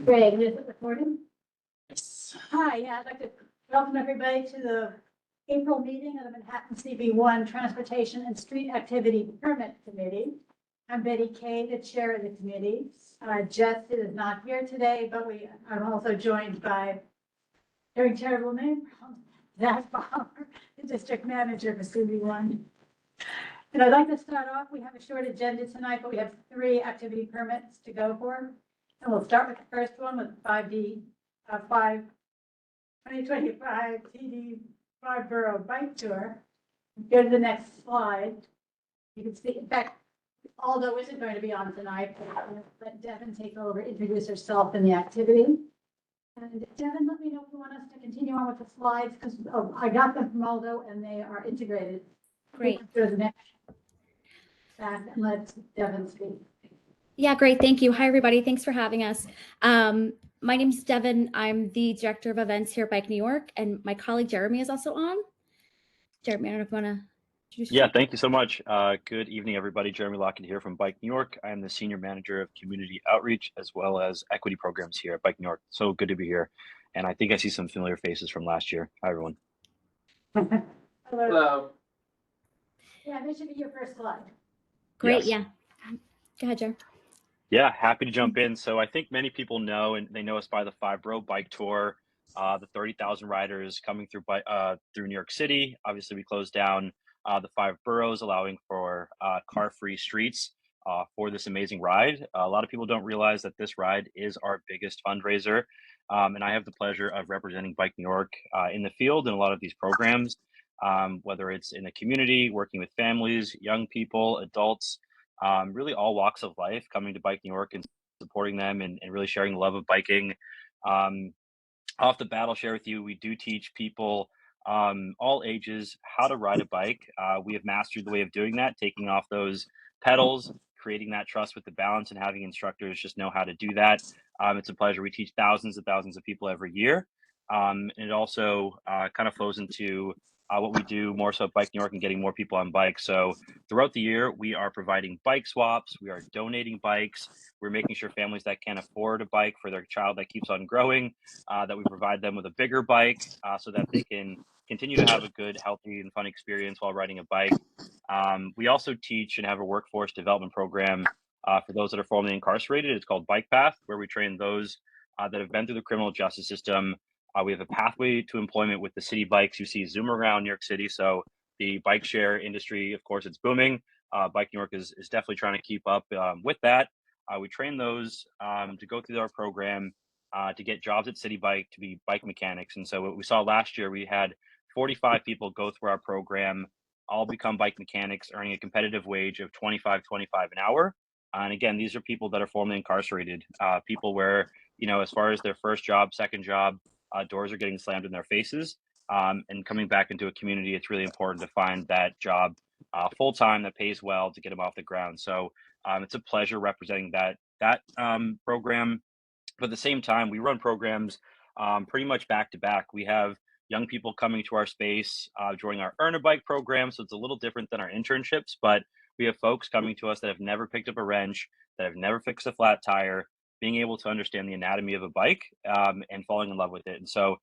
Great, is it recording? Yes. Hi, yeah, I'd like to welcome everybody to the April meeting of the Manhattan CB1 Transportation and Street Activity Permit Committee. I'm Betty Kay, the chair of the committee. Jess is not here today, but I'm also joined by, very terrible name, Zach Bauer, the district manager for CB1. And I'd like to start off, we have a short agenda tonight, but we have 3 activity permits to go for. And we'll start with the first one with 2025 TD 5 Borough Bike Tour. Go to the next slide. You can see, in fact, Aldo isn't going to be on tonight, but I'm going to let Devin take over, introduce herself in the activity. And Devin, let me know if you want us to continue on with the slides, because I got them from Aldo and they are integrated. Great. Go to the next back and let Devin speak. Yeah, great. Thank you. Hi, everybody. Thanks for having us. My name is Devin. I'm the director of events here at Bike New York, and my colleague Jeremy is also on. Jeremy, I don't know if you want to introduce Yeah, yourself. thank you so much. Good evening, everybody. Jeremy Lockett here from Bike New York. I am the senior manager of community outreach as well as equity programs here at Bike New York. So good to be here. And I think I see some familiar faces from last year. Hi, everyone. Hello. Hello. Yeah, this should be your first slide. Great. Yes. Yeah. Go ahead, Jer. Yeah, happy to jump in. So I think many people know, and they know us by the 5 Borough Bike Tour, the 30,000 riders coming through New York City. Obviously, we closed down the 5 boroughs, allowing for car-free streets for this amazing ride. A lot of people don't realize that this ride is our biggest fundraiser. And I have the pleasure of representing Bike New York in the field in a lot of these programs, whether it's in the community, working with families, young people, adults, really all walks of life coming to Bike New York and supporting them and really sharing the love of biking. Um, Off the bat, I'll share with you, we do teach people all ages how to ride a bike. We have mastered the way of doing that, taking off those pedals, creating that trust with the balance, and having instructors just know how to do that. It's a pleasure. We teach thousands and thousands of people every year. And it also kind of flows into what we do more so at Bike New York and getting more people on bikes. So throughout the year, we are providing bike swaps. We are donating bikes. We're making sure families that can't afford a bike for their child that keeps on growing, that we provide them with a bigger bike so that they can continue to have a good, healthy, and fun experience while riding a bike. We also teach and have a workforce development program for those that are formerly incarcerated. It's called Bike Path, where we train those that have been through the criminal justice system. We have a pathway to employment with the city bikes you see zoom around New York City. So the bike share industry, of course, it's booming. Bike New York is definitely trying to keep up with that. We train those to go through our program to get jobs at City Bike to be bike mechanics. And so what we saw last year, we had 45 people go through our program, all become bike mechanics, earning a competitive wage of $25 an hour. And again, these are people that are formerly incarcerated, people where, as far as their first job, second job, doors are getting slammed in their faces. And coming back into a community, it's really important to find that job full time that pays well to get them off the ground. So it's a pleasure representing that program. But at the same time, we run programs pretty much back to back. We have young people coming to our space joining our Earn a Bike program, so it's a little different than our internships. But we have folks coming to us that have never picked up a wrench, that have never fixed a flat tire, being able to understand the anatomy of a bike and falling in love with it. And so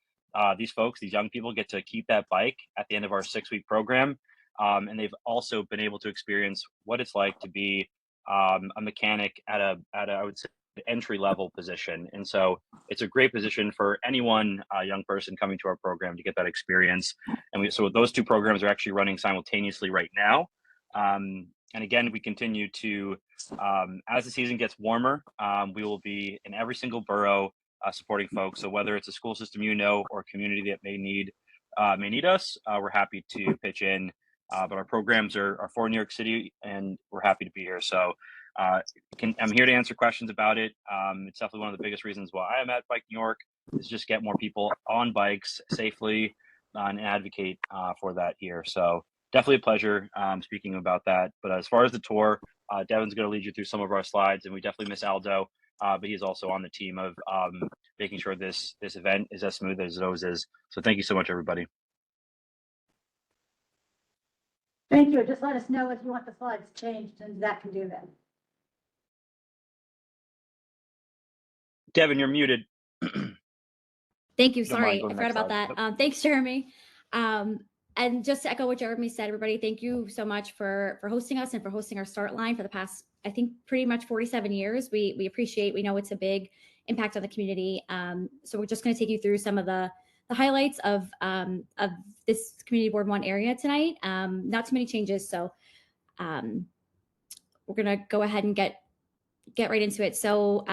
these folks, these young people, get to keep that bike at the end of our 6-week program, and they've also been able to experience what it's like to be a mechanic at a I would say entry level position. And so it's a great position for anyone, young person coming to our program to get that experience. And so those 2 programs are actually running simultaneously right now. And again, we continue to, as the season gets warmer, we will be in every single borough supporting folks. So whether it's a school system or a community that may need us, we're happy to pitch in. But our programs are for New York City, and we're happy to be here. So I'm here to answer questions about it. It's definitely one of the biggest reasons why I'm at Bike New York is just get more people on bikes safely and advocate for that here. So definitely a pleasure speaking about that. But as far as the tour, Devin's going to lead you through some of our slides, and we definitely miss Aldo, but he's also on the team of making sure this event is as smooth as it always is. So thank you so much, everybody. Thank you. Just let us know if you want the slides changed, and Zach can do that. Devin, you're muted. Thank you. Don't mind Sorry, going I to the forgot next about slide. that. Thanks, Jeremy. And just to echo what Jeremy said, everybody, thank you so much for hosting us and for hosting our start line for the past, I think, pretty much 47 years. We appreciate, we know it's a big impact on the community. So we're just going to take you through some of the highlights of this Community Board 1 area tonight. Not too many changes, so we're going to go ahead and get right into it. So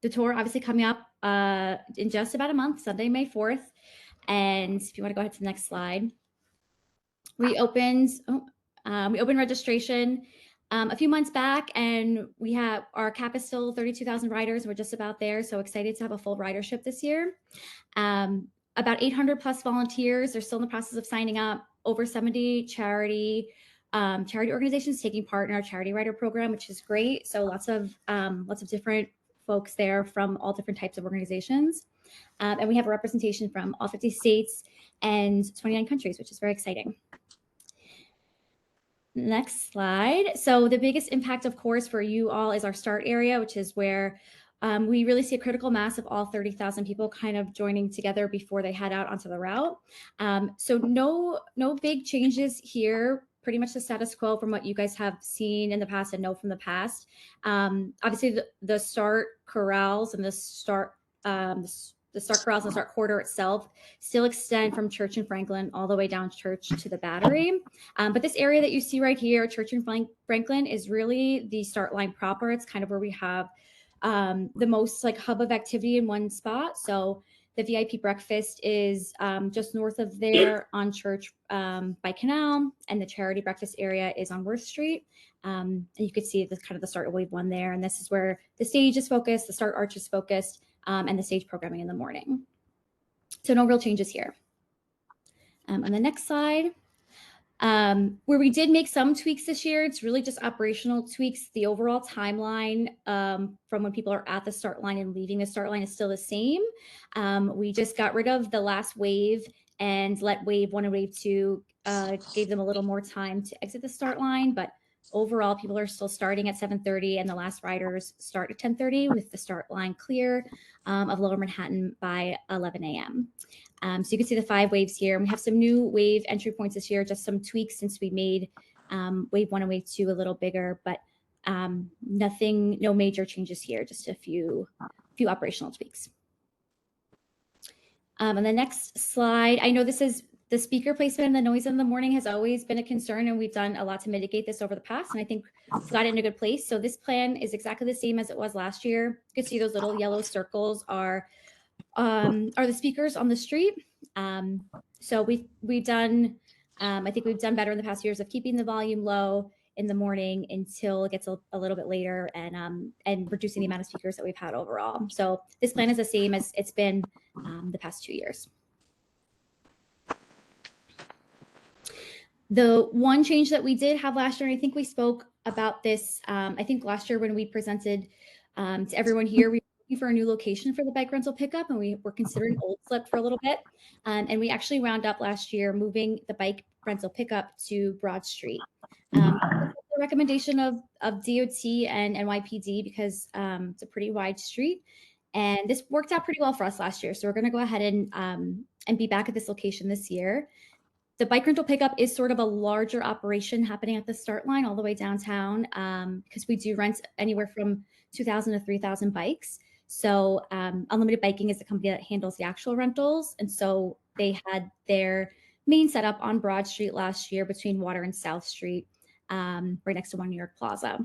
the tour obviously coming up in just about a month, Sunday, May 4th. And if you want to go ahead to the next slide, we opened registration a few months back, and we have our cap is still 32,000 riders. We're just about there, so excited to have a full ridership this year. About 800 plus volunteers. They're still in the process of signing up. Over 70 charity organizations taking part in our charity rider program, which is great. So lots of different folks there from all different types of organizations. And we have a representation from all 50 states and 29 countries, which is very exciting. Next slide. So the biggest impact, of course, for you all is our start area, which is where we really see a critical mass of all 30,000 people kind of joining together before they head out onto the route. So no big changes here. Pretty much the status quo from what you guys have seen in the past and know from the past. Obviously, the start corrals and the start corrals and start corridor itself still extend from Church and Franklin all the way down Church to the Battery. But this area that you see right here, Church and Franklin, is really the start line proper. It's kind of where we have the most like hub of activity in one spot. So the VIP breakfast is just north of there on Church by Canal, and the charity breakfast area is on Worth Street. And you could see the kind of the start of wave 1 there. And this is where the stage is focused, the start arch is focused, and the stage programming in the morning. So no real changes here. On the next slide, where we did make some tweaks this year, it's really just operational tweaks. The overall timeline from when people are at the start line and leaving the start line is still the same. We just got rid of the last wave and let wave 1 and wave 2 gave them a little more time to exit the start line. But overall, people are still starting at 7:30, and the last riders start at 10:30 with the start line clear of Lower Manhattan by 11 a.m. So you can see the 5 waves here. And we have some new wave entry points this year, just some tweaks since we made wave 1 and wave 2 a little bigger, but no major changes here, just a few operational tweaks. On the next slide, I know this is the speaker placement and the noise in the morning has always been a concern, and we've done a lot to mitigate this over the past, and I think we've got it in a good place. So this plan is exactly the same as it was last year. You can see those little yellow circles are the speakers on the street. So we've done, I think we've done better in the past years of keeping the volume low in the morning until it gets a little bit later, and reducing the amount of speakers that we've had overall. So this plan is the same as it's been the past 2 years. The one change that we did have last year, and I think we spoke about this, I think last year when we presented to everyone here, we were looking for a new location for the bike rental pickup, and we were considering Old Slip for a little bit. And we actually wound up last year moving the bike rental pickup to Broad Street. The recommendation of DOT and NYPD because it's a pretty wide street. And this worked out pretty well for us last year. So we're going to go ahead and be back at this location this year. The bike rental pickup is sort of a larger operation happening at the start line all the way downtown because we do rent anywhere from 2,000 to 3,000 bikes. So Unlimited Biking is the company that handles the actual rentals. And so they had their main setup on Broad Street last year between Water and South Street, right next to One New York Plaza.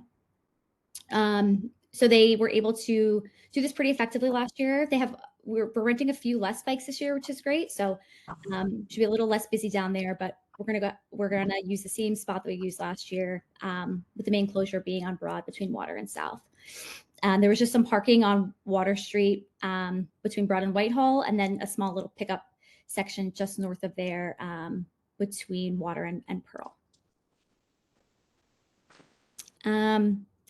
So they were able to do this pretty effectively last year. We're renting a few less bikes this year, which is great. So should be a little less busy down there, but we're gonna use the same spot that we used last year, with the main closure being on Broad between Water and South. There was just some parking on Water Street between Broad and Whitehall, and then a small little pickup section just north of there between Water and Pearl.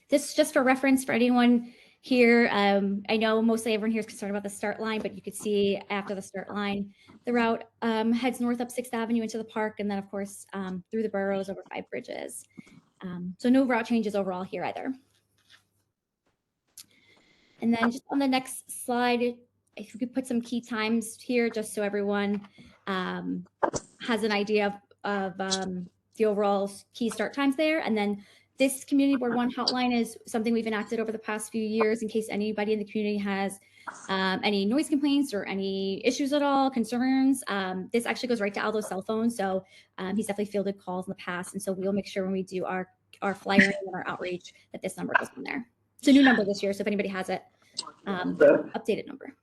This is just for reference for anyone here. I know mostly everyone here is concerned about the start line, but you could see after the start line, the route heads north up 6th Avenue into the park, and then of course through the boroughs over 5 bridges. So no route changes overall here either. And then just on the next slide, if we could put some key times here, just so everyone has an idea of the overall key start times there. And then this Community Board One hotline is something we've enacted over the past few years in case anybody in the community has any noise complaints or any issues at all, concerns. This actually goes right to Aldo's cell phone. So he's definitely fielded calls in the past. And so we'll make sure when we do our flyering and our outreach that this number goes on there. It's a new number this year. So if anybody has it, updated number.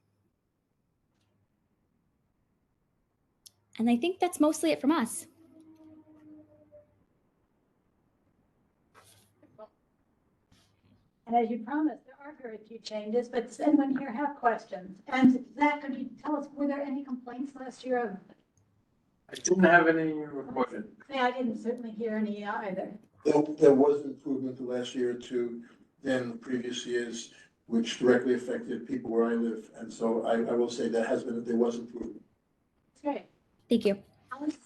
And I think that's mostly it from us. And as you promised, there are very few changes, but does anyone here have questions? And Zach, could you tell us, were there any complaints last year of? I didn't have any reported. Yeah, I didn't certainly hear any either. There was improvement to last year than the previous years, which directly affected people where I live. And so I will say there was improvement. That's great. Thank you. Alice?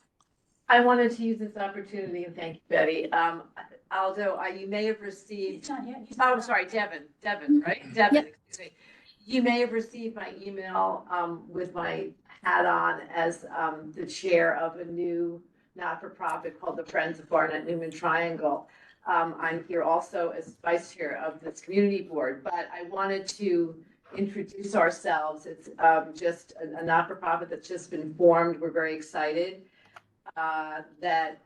I wanted to use this opportunity and thank you, Betty. Aldo, you may have received, He's not here. oh, sorry, Devin, right? Devin, excuse me. You may have received my email with my hat on as the chair of a new not-for-profit called the Friends of Barnett Newman Triangle. I'm here also as vice chair of this community board, but I wanted to introduce ourselves. It's just a not-for-profit that's just been formed. We're very excited that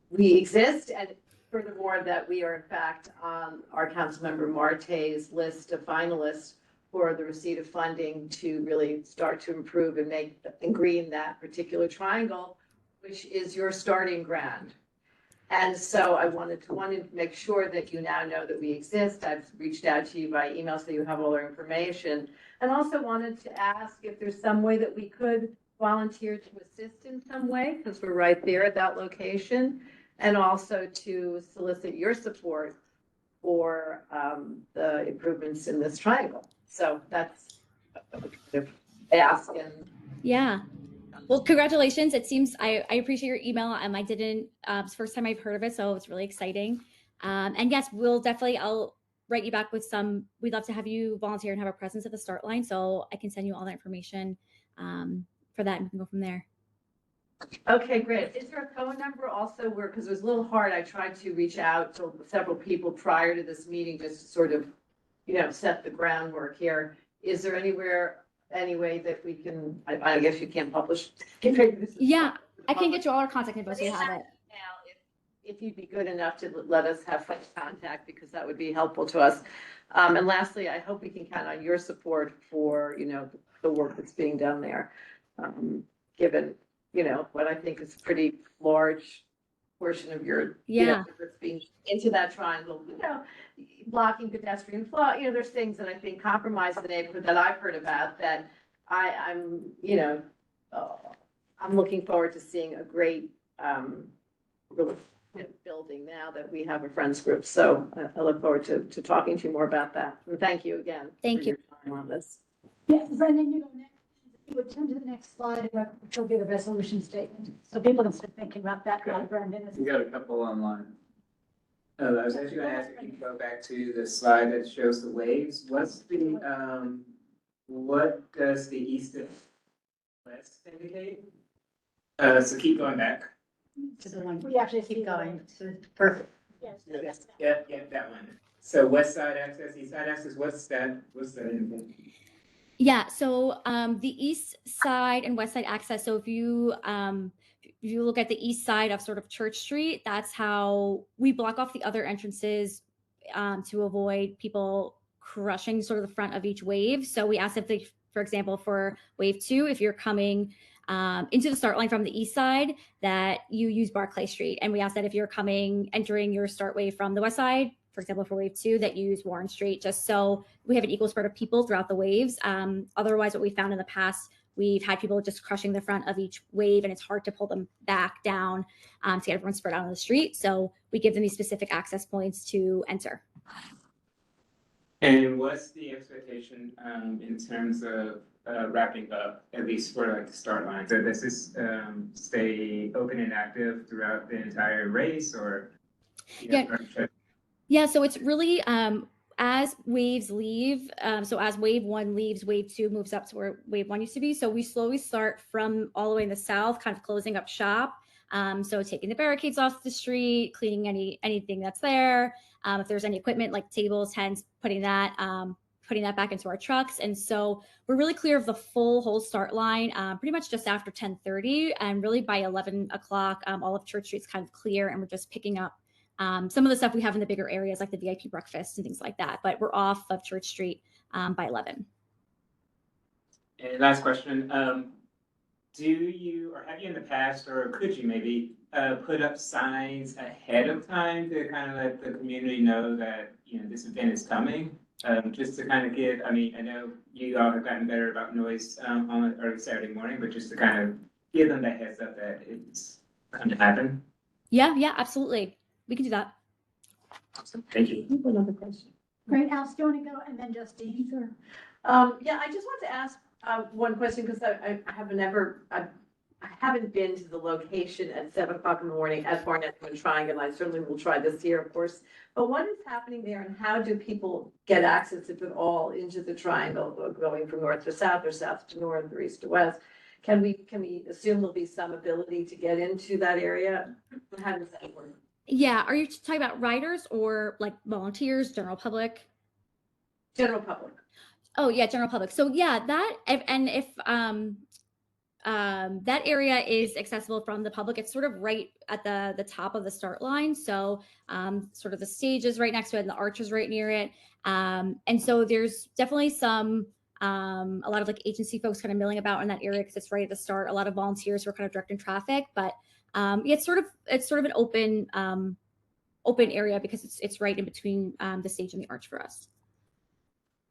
we exist, and furthermore, that we are in fact on our Councilmember Marte's list of finalists for the receipt of funding to really start to improve and make and green that particular triangle, which is your starting ground. And so I wanted to make sure that you now know that we exist. I've reached out to you by email so you have all our information, and also wanted to ask if there's some way that we could volunteer to assist in some way, because we're right there at that location, and also to solicit your support for the improvements in this triangle. So that's a ask. And Yeah. Well, congratulations. It seems I appreciate your email. I didn't, it's the first time I've heard of it, so it's really exciting. And yes, I'll write you back with we'd love to have you volunteer and have a presence at the start line. So I can send you all that information for that and we can go from there. okay, great. Is there a phone number also where, because it was a little hard, I tried to reach out to several people prior to this meeting, just to sort of, set the groundwork here. Is there any way that we can, I guess you can't publish. Yeah, I can get you all our contact info so you have it. Now, if you'd be good enough to let us have such contact, because that would be helpful to us. And lastly, I hope we can count on your support for, the work that's being done there. Given, what I think is a pretty large portion of your, that's being into that triangle, blocking pedestrian flow, there's things that I think compromise the neighborhood that I've heard about that I'm looking forward to seeing a great, building now that we have a friends group. So I look forward to talking to you more about that. And thank you again. Thank you. For your time on this. Yes, Brendan, you go next. You would turn to the next slide, and it'll be the resolution statement. So people can start thinking about that now, Brendan. We got a couple online. I was actually gonna ask if you can go back to the slide that shows the waves. What does the east and west indicate? So keep going back. To the one, we actually keep going. Perfect. Yes. Yeah, that one. So west side access, east side access, what's that indicate? Yeah, so the east side and west side access. So if you look at the east side of sort of Church Street, that's how we block off the other entrances to avoid people crushing sort of the front of each wave. So we asked if they, for example, for wave 2, if you're coming into the start line from the east side, that you use Barclay Street. And we asked that if you're entering your start wave from the west side, for example, for wave 2, that you use Warren Street, just so we have an equal spread of people throughout the waves. Otherwise, what we found in the past, we've had people just crushing the front of each wave, and it's hard to pull them back down to get everyone spread out on the street. So we give them these specific access points to enter. And what's the expectation in terms of wrapping up, at least for like the start line? So does this stay open and active throughout the entire race, or? Yeah, so it's really, as waves leave, so as wave 1 leaves, wave 2 moves up to where wave 1 used to be. So we slowly start from all the way in the south, kind of closing up shop. So taking the barricades off the street, cleaning anything that's there. If there's any equipment like tables, tents, putting that back into our trucks. And so we're really clear of the whole start line, pretty much just after 10:30, and really by 11 o'clock, all of Church Street's kind of clear, and we're just picking up some of the stuff we have in the bigger areas like the VIP breakfast and things like that. But we're off of Church Street by 11. And last question, do you, or have you in the past, or could you maybe, put up signs ahead of time to kind of let the community know that, you know, this event is coming? Just to kind of give, I mean, I know you all have gotten better about noise, on an early Saturday morning, but just to kind of give them that heads up that it's going to happen. Yeah, absolutely. We can do that. Awesome, thank you. Another question. Great, Alice, do you want to go? And then Justine? Sure. Yeah, I just want to ask one question because I haven't been to the location at 7 o'clock in the morning at Barnett and Triangle. And I certainly will try this year, of course. But what is happening there, and how do people get access, if at all, into the Triangle, going from north to south or south to north or east to west? Can we assume there'll be some ability to get into that area? How does that work? Yeah, are you talking about riders or like volunteers, general public? General public. Oh yeah, general public. So yeah, if that area is accessible from the public, it's sort of right at the top of the start line. So sort of the stage is right next to it and the arch is right near it. And so there's definitely a lot of like agency folks kind of milling about in that area because it's right at the start. A lot of volunteers who are kind of directing traffic, but yeah, it's sort of an open area because it's right in between the stage and the arch for us.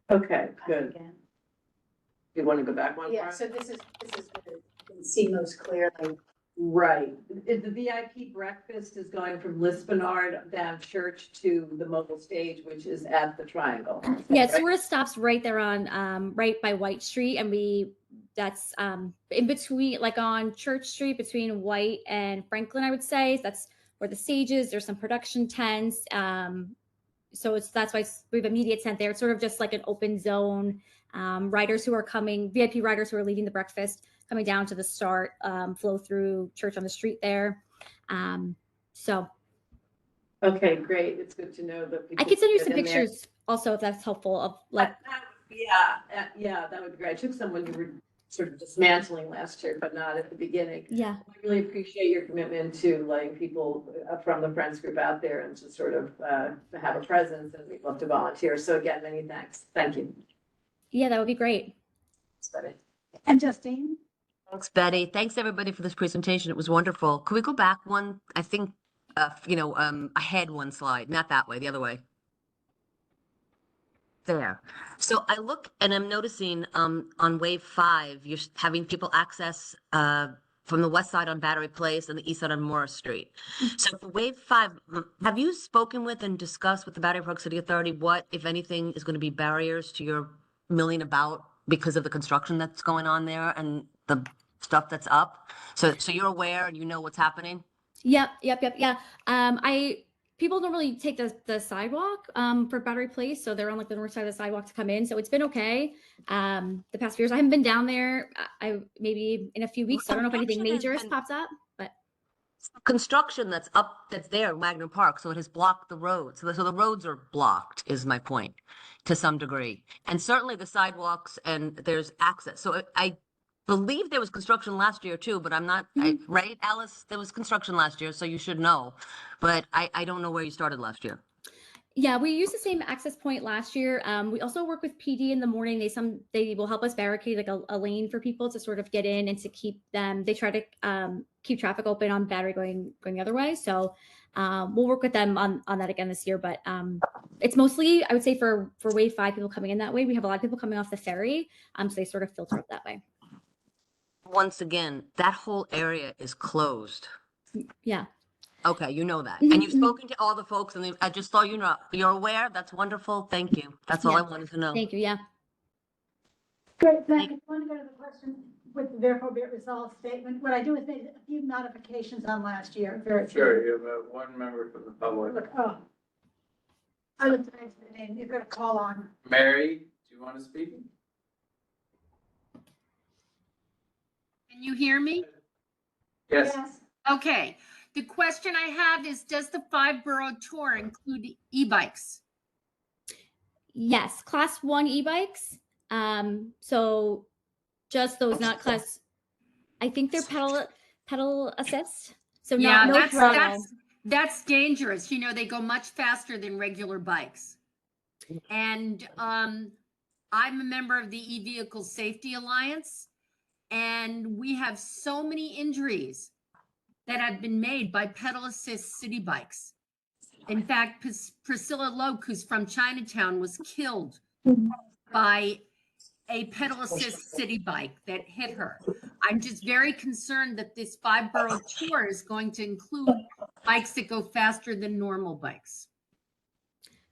Okay, good. You want to go back one? Yeah, part? so this is where you can see most clearly. Right. The VIP breakfast is going from Lisbonard down Church to the mobile stage, which is at the Triangle. Yeah, it Right? sort of stops right there on right by White Street, and that's in between, like on Church Street between White and Franklin, I would say. That's where the stage is. There's some production tents. So that's why we have a media tent there. It's sort of just like an open zone. Riders who are coming, VIP riders who are leaving the breakfast, coming down to the start, flow through Church on the Street there. So Okay, great. It's good to know that. I could send you get some in there. pictures also if that's helpful of like, Yeah, that would be great. I took someone who were sort of dismantling last year, but not at the beginning. yeah. I really appreciate your commitment to letting people from the Friends group out there and to sort of have a presence, and we'd love to volunteer. So again, many thanks. Thank you. Yeah, that would be great. And Justine? Thanks, Betty. Thanks, everybody, for this presentation. It was wonderful. Could we go back one, I think, ahead one slide, not that way, the other way. There. So I look and I'm noticing on wave 5, you're having people access from the west side on Battery Place and the east side on Morris Street. So for wave 5, have you spoken with and discussed with the Battery Park City Authority what, if anything, is going to be barriers to your milling about because of the construction that's going on there and the stuff that's up? So you're aware and you know what's happening? Yep. Yeah. People don't really take the sidewalk for Battery Place, so they're on like the north side of the sidewalk to come in. So it's been okay. The past few years, I haven't been down there. I maybe in a few weeks. So I don't know if anything major has popped up, but Construction that's there in Wagner Park, so it has blocked the roads. So the roads are blocked, is my point, to some degree. And certainly the sidewalks and there's access. So I believe there was construction last year too, but I'm not, right, Alice? There was construction last year, so you should know. But I don't know where you started last year. yeah, we used the same access point last year. We also work with PD in the morning. They will help us barricade like a lane for people to sort of get in and to keep them. They try to keep traffic open on Battery going the other way. So we'll work with them on that again this year. But it's mostly, I would say, for wave 5 people coming in that way. We have a lot of people coming off the ferry, so they sort of filter up that way. Once again, that whole area is closed. Yeah. Okay, you know that. And you've spoken to all the folks, and I just thought you're aware. That's wonderful. Thank you. That's all I wanted to know. Thank you. Yeah. Great, thank you. I want to go to the question with the therefore be it resolved statement. What I do is make a few modifications on last year. Very few. Sure, you have one member from the public. Oh, I looked at the name, you've got a call on. Mary, do you want to speak? Can you hear me? Yes. Okay. The question I have is, does the 5-borough tour include e-bikes? Yes, class 1 e-bikes. So just those, not class. I think they're pedal assist. So Yeah, no throttle. that's dangerous. You know, they go much faster than regular bikes. And I'm a member of the E-Vehicle Safety Alliance, and we have so many injuries that have been made by pedal assist city bikes. In fact, Priscilla Loke, who's from Chinatown, was killed by a pedal assist city bike that hit her. I'm just very concerned that this 5-borough tour is going to include bikes that go faster than normal bikes.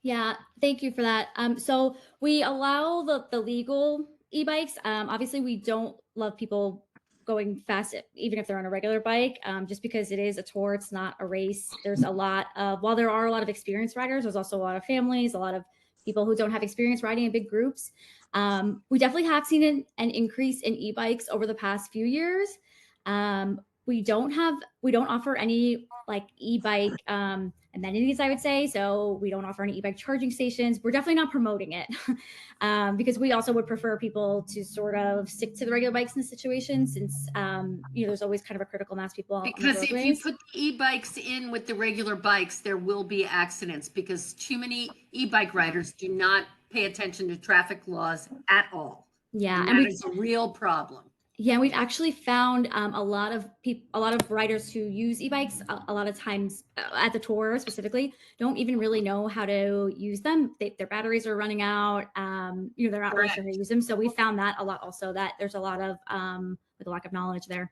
Yeah, thank you for that. So we allow the legal e-bikes. Obviously, we don't love people going fast, even if they're on a regular bike, just because it is a tour, it's not a race. There's a lot of, while there are a lot of experienced riders, there's also a lot of families, a lot of people who don't have experience riding in big groups. We definitely have seen an increase in e-bikes over the past few years. We don't offer any like e-bike amenities, I would say. So we don't offer any e-bike charging stations. We're definitely not promoting it because we also would prefer people to sort of stick to the regular bikes in this situation, since there's always kind of a critical mass of people. Because if you put the e-bikes in with the regular bikes, there will be accidents because too many e-bike riders do not pay attention to traffic laws at all. Yeah, and that is a real problem. Yeah, we've actually found a lot of riders who use e-bikes a lot of times at the tour specifically don't even really know how to use them. Their batteries are running out. They're not really sure how to use them. So we found that a lot also, that there's a lot of with a lack of knowledge there.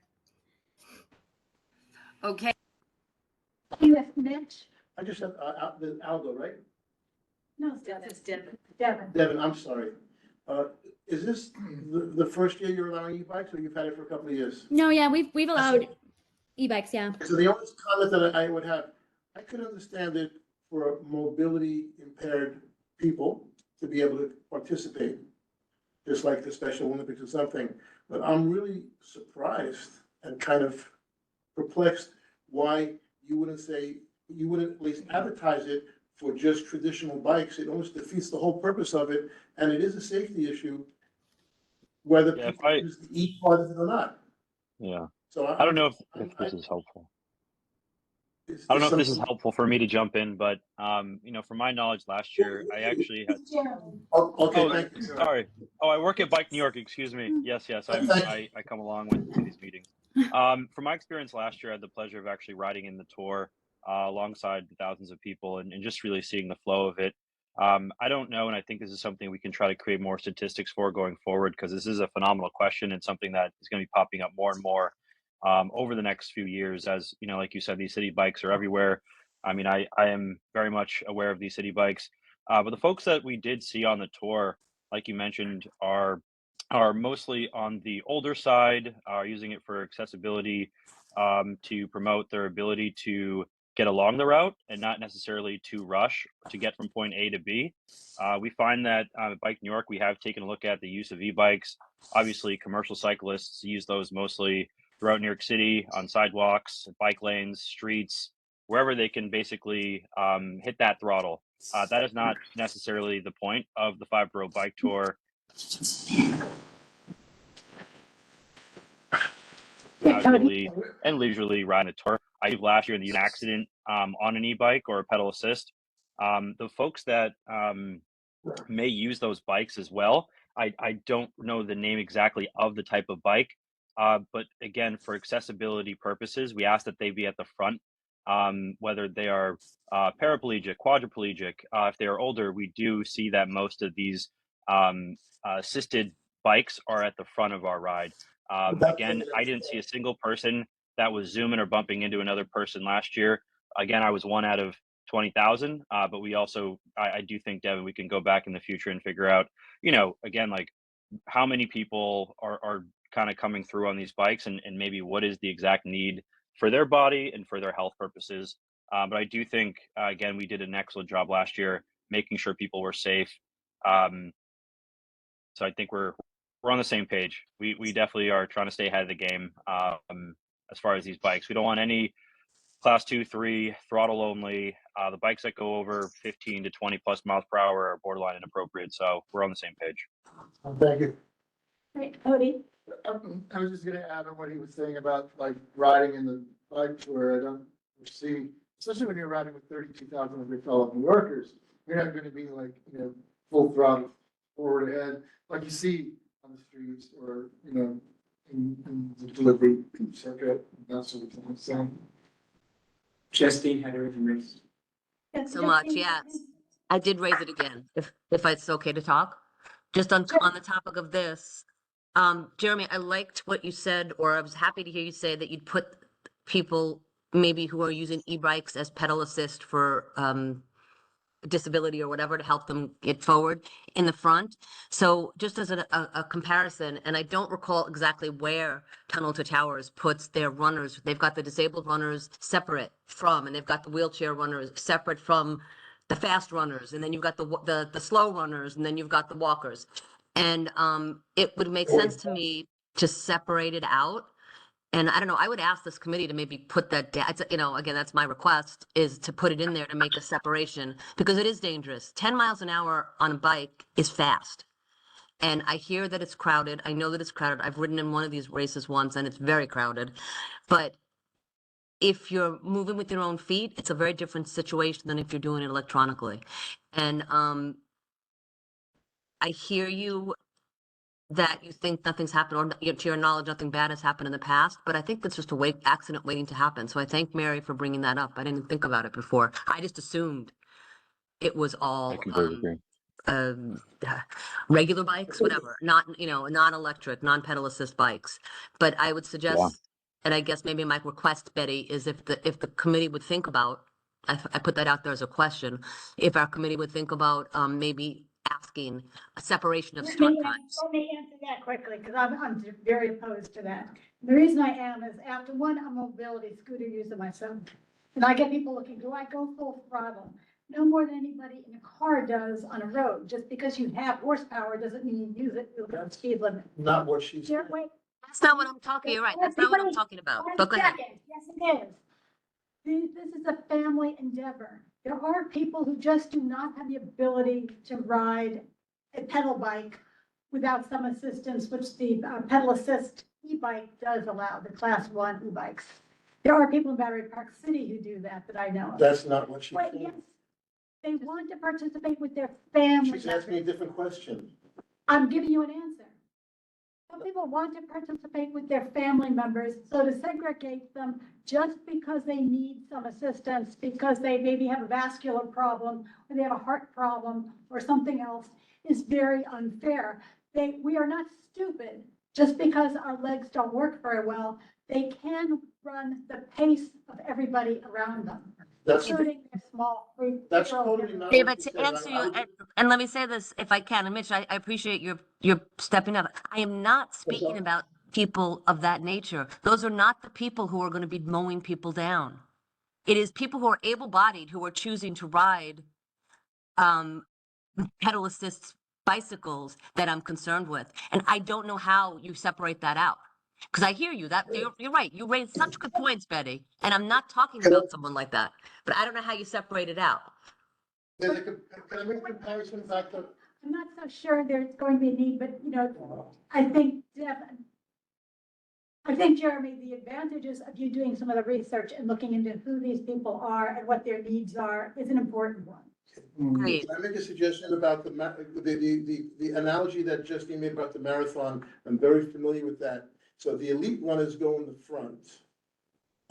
Okay. Mitch? I just have, Aldo, right? No, It's Devin. Devin, I'm sorry. Is this the first year you're allowing e-bikes, or you've had it for a couple of years? No, yeah, we've allowed e-bikes, yeah. So the only comment that I would have, I could understand it for mobility impaired people to be able to participate, just like the Special Olympics or something. But I'm really surprised and kind of perplexed why you wouldn't at least advertise it for just traditional bikes. It almost defeats the whole purpose of it, and it is a safety issue, whether people use the E part of it or not. Yeah. So I don't know if this is helpful. I don't know if this is helpful for me to jump in, but from my knowledge, last year I actually had. Okay, thank you. Sorry. Oh, I work at Bike New York. Excuse me. Yes. I come along with these meetings. From my experience last year, I had the pleasure of actually riding in the tour alongside thousands of people and just really seeing the flow of it. I don't know, and I think this is something we can try to create more statistics for going forward, because this is a phenomenal question and something that is going to be popping up more and more over the next few years. As like you said, these city bikes are everywhere. I mean, I am very much aware of these city bikes, but the folks that we did see on the tour, like you mentioned, are mostly on the older side, are using it for accessibility, to promote their ability to get along the route and not necessarily to rush to get from point A to B. We find that at Bike New York, we have taken a look at the use of e-bikes. Obviously, commercial cyclists use those mostly throughout New York City on sidewalks, bike lanes, streets, wherever they can basically hit that throttle. That is not necessarily the point of the 5-borough bike tour. Casually and leisurely ride a tour. I did last year in the accident on an e-bike or a pedal assist. The folks that may use those bikes as well, I don't know the name exactly of the type of bike, but again, for accessibility purposes, we ask that they be at the front, whether they are paraplegic, quadriplegic. If they are older, we do see that most of these assisted bikes are at the front of our ride. Again, I didn't see a single person that was zooming or bumping into another person last year. Again, I was 1 out of 20,000, but we also, I do think, Devin, we can go back in the future and figure out, again, like how many people are kind of coming through on these bikes, and maybe what is the exact need for their body and for their health purposes. But I do think, again, we did an excellent job last year making sure people were safe. So I think we're on the same page. We definitely are trying to stay ahead of the game as far as these bikes. We don't want any class 2, 3 throttle only. The bikes that go over 15 to 20 plus miles per hour are borderline inappropriate. So we're on the same page. Thank you. Right, Cody? I was just gonna add on what he was saying about like riding in the bike tour. I don't see, especially when you're riding with 32,000 of your fellow New Yorkers, you're not gonna be like, you know, full throttle forward ahead, like you see on the streets or, you know, in the delivery circuit, that sort of thing. So, Justine had her hand raised. So much, yes. I did raise it again, if it's okay to talk. Just on the topic of this, Jeremy, I liked what you said, or I was happy to hear you say that you'd put people maybe who are using e-bikes as pedal assist for disability or whatever to help them get forward in the front. So just as a comparison, and I don't recall exactly where Tunnel to Towers puts their runners. They've got the disabled runners separate from, and they've got the wheelchair runners separate from the fast runners, and then you've got the slow runners, and then you've got the walkers. And it would make sense to me to separate it out. And I don't know, I would ask this committee to maybe put that down. You know, again, that's my request, is to put it in there to make a separation, because it is dangerous. 10 miles an hour on a bike is fast. And I hear that it's crowded. I know that it's crowded. I've ridden in one of these races once and it's very crowded. But if you're moving with your own feet, it's a very different situation than if you're doing it electronically. And I hear you that you think nothing's happened, or to your knowledge, nothing bad has happened in the past, but I think that's just a accident waiting to happen. So I thank Mary for bringing that up. I didn't think about it before. I just assumed it was all I completely agree. regular bikes, whatever, not, you know, non-electric, non-pedal assist bikes. But I would suggest, and I guess maybe my request, Betty, is if the committee would think about, I put that out there as a question, if our committee would think about maybe asking a separation of start times. Let me answer that quickly, because I'm very opposed to that. The reason I am is, after one, I'm a mobility scooter user myself. And I get people looking, do I go full throttle? No more than anybody in a car does on a road. Just because you have horsepower doesn't mean you use it to the speed limit. not what she's. Wait, That's not what I'm talking, you're right, that's not what I'm talking about, but go ahead. Yes, it is. This is a family endeavor. There are people who just do not have the ability to ride a pedal bike without some assistance, which the pedal assist e-bike does allow, the class 1 e-bikes. There are people in Battery Park City who do that I know of. That's not what she's Wait, saying. yes. They want to participate with their family. She's asking a members. different question. I'm giving you an answer. Some people want to participate with their family members, so to segregate them just because they need some assistance, because they maybe have a vascular problem, or they have a heart problem, or something else, is very unfair. We are not stupid. Just because our legs don't work very well, they can run the pace of everybody around them, That's, including their small. that's totally not. David, what she to said. answer you, I- and let me say this, if I can, and Mitch, I appreciate your stepping up. I am not speaking about people of that nature. Those are not the people who are going to be mowing people down. It is people who are able-bodied who are choosing to ride pedal assist bicycles that I'm concerned with. And I don't know how you separate that out. Because I hear you, that you're right. You raised such good points, Betty. And I'm not talking about someone like that. But I don't know how you separate it out. Can I make a comparison back to? I'm not so sure there's going to be a need, but I think, Jeremy, the advantages of you doing some of the research and looking into who these people are and what their needs are is an important one. Great. Can I make a suggestion about the analogy that Justine made about the marathon? I'm very familiar with that. So the elite runners go in the front.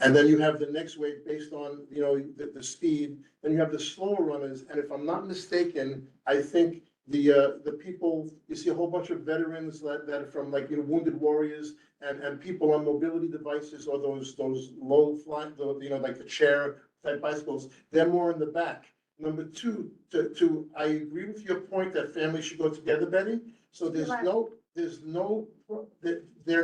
And then you have the next wave based on, the speed. Then you have the slower runners. And if I'm not mistaken, I think the people, you see a whole bunch of veterans that are from wounded warriors and people on mobility devices or those low flying, like the chair type bicycles, they're more in the back. Number two, I agree with your point that families should go together, Betty. So they're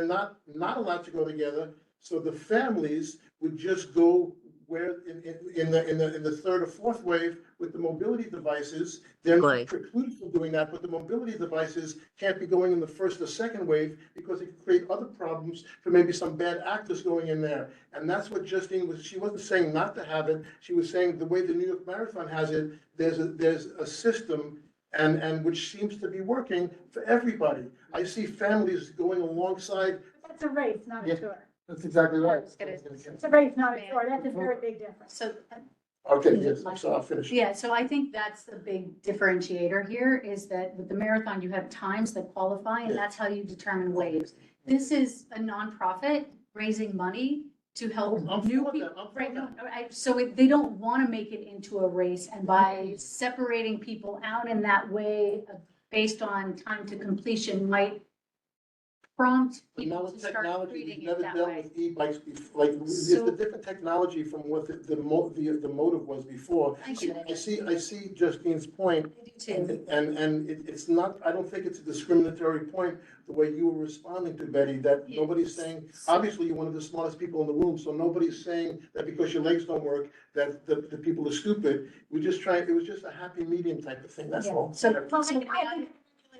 not allowed to go together. So the families would just go where in the third or fourth wave with the mobility devices, they're Right. precluded from doing that, but the mobility devices can't be going in the first or second wave because it could create other problems for maybe some bad actors going in there. And that's what Justine was, she wasn't saying not to have it, she was saying the way the New York Marathon has it, there's a system and which seems to be working for everybody. I see families going alongside. That's a race, not a Yeah. tour. That's exactly right. It's a race, not a tour. That's a very big difference. So, Okay, yes, so I'll finish. yeah, so I think that's the big differentiator here is that with the marathon, you have times that qualify and Yeah. that's how you determine waves. This is a nonprofit raising money to help I'm new for people. that, I'm for Right, no, that. so they don't want to make it into a race and by separating people out in that way based on time to completion might prompt But now people with to start technology, treating we've it never that dealt way. with e-bikes before, like, it's So- a different technology from what the motive was before. I get it. I see Justine's point, I do too. and it's not, I don't think it's a discriminatory point, the way you were responding to Betty, that Yeah. nobody's saying, obviously, you're one of the smartest people in the room, so nobody's saying that because your legs don't work, that the people are stupid. We're just trying, it was just a happy medium type of thing, that's Yeah. all. So, Well, I so think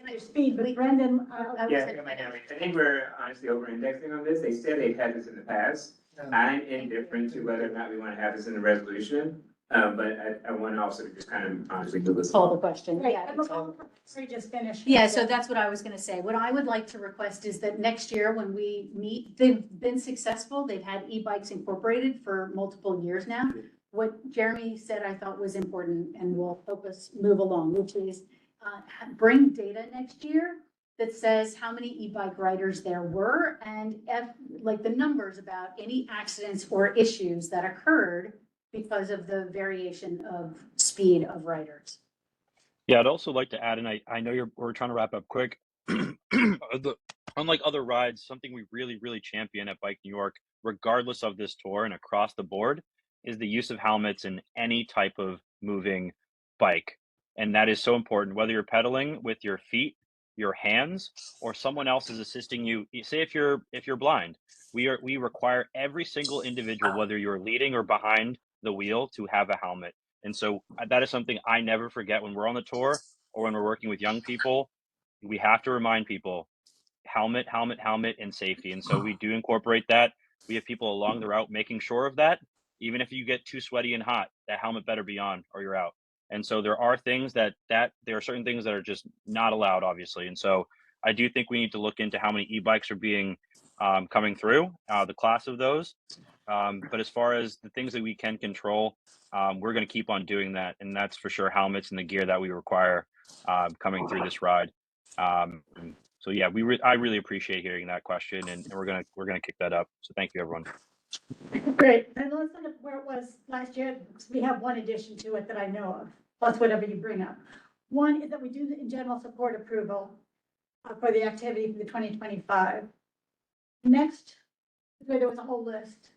your speed, but Brendan, I Yeah, was- I think we're honestly over indexing on this. They said they've had this in the past. I'm indifferent to whether or not we want to have this in the resolution. But I want also to just kind of honestly do this. call the question. right, Yeah, it's all- we just finished. Yeah, so that's what I was gonna say. What I would like to request is that next year when we meet, they've been successful. They've had e-bikes incorporated for multiple years now. What Jeremy said I thought was important and will help us move along, which is bring data next year that says how many e-bike riders there were and like the numbers about any accidents or issues that occurred because of the variation of speed of riders. Yeah, I'd also like to add, and I know we're trying to wrap up quick. Unlike other rides, something we really champion at Bike New York, regardless of this tour and across the board, is the use of helmets in any type of moving bike. And that is so important, whether you're pedaling with your feet, your hands, or someone else is assisting you. Say if you're blind, we require every single individual, whether you're leading or behind the wheel, to have a helmet. And so that is something I never forget when we're on the tour or when we're working with young people. We have to remind people helmet, and safety. And so we do incorporate that. We have people along the route making sure of that. Even if you get too sweaty and hot, that helmet better be on or you're out. And so there are things that there are certain things that are just not allowed, obviously. And so I do think we need to look into how many e-bikes are being coming through, the class of those. But as far as the things that we can control, we're going to keep on doing that. And that's for sure helmets and the gear that we require coming through this ride. So yeah, I really appreciate hearing that question, and we're gonna kick that up. So thank you, everyone. Great, and let's look at where it was last year, because we have one addition to it that I know of, plus whatever you bring up. One is that we do the in general support approval for the activity for the 2025. Next, there was a whole list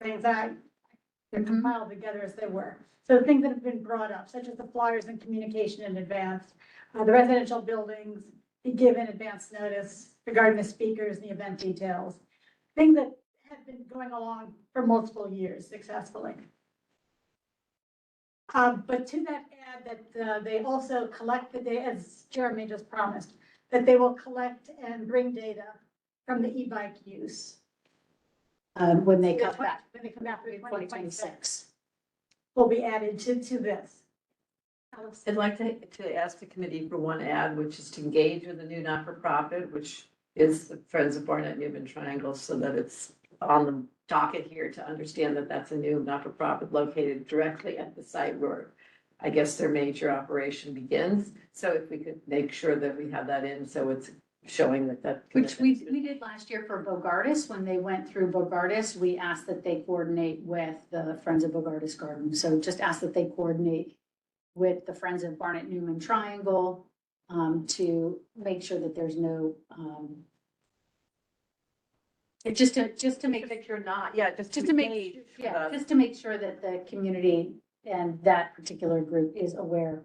of things that they're compiled together as they were. So things that have been brought up, such as the flyers and communication in advance, the residential buildings, be given advance notice regarding the speakers and the event details, things that have been going along for multiple years successfully. But to that add that they also collect the data, as Jeremy just promised, that they will collect and bring data from the e-bike use. When they come back When they come back for in 2026. will be added to this. Alice? I'd like to ask the committee for one ad, which is to engage with the new not-for-profit, which is the Friends of Barnett Newman Triangle, so that it's on the docket here to understand that that's a new not-for-profit located directly at the site where I guess their major operation begins. So if we could make sure that we have that in, so it's showing that. Which we did last year for Bogardus. When they went through Bogardus, we asked that they coordinate with the Friends of Bogardus Garden. So just ask that they coordinate with the Friends of Barnett Newman Triangle to make sure that there's no, just to make, Make sure not, yeah, just just to to make. make, yeah, just to make sure that the community and that particular group is aware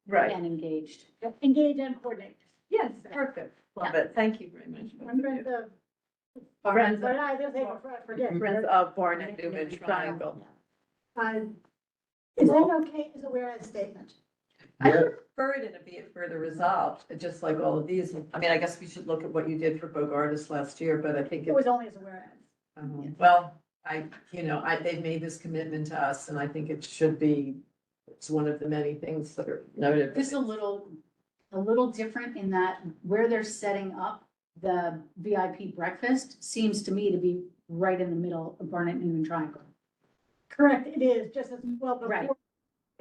Right, and engaged. Engage and coordinate. yes, perfect, love it, thank you very much. Friends of, Friends but I just say, forget. Friends of Barnett Newman Triangle. Is that okay as a whereas statement? I prefer it and be it further resolved, just like all of these. I mean, I guess we should look at what you did for Bogartis last year, but I think It was only as a whereas. well, they've made this commitment to us and I think it should be, it's one of the many things that are noted. This is a little different in that where they're setting up the VIP breakfast seems to me to be right in the middle of Barnett Newman Triangle. Correct, it is, just as well before. Right.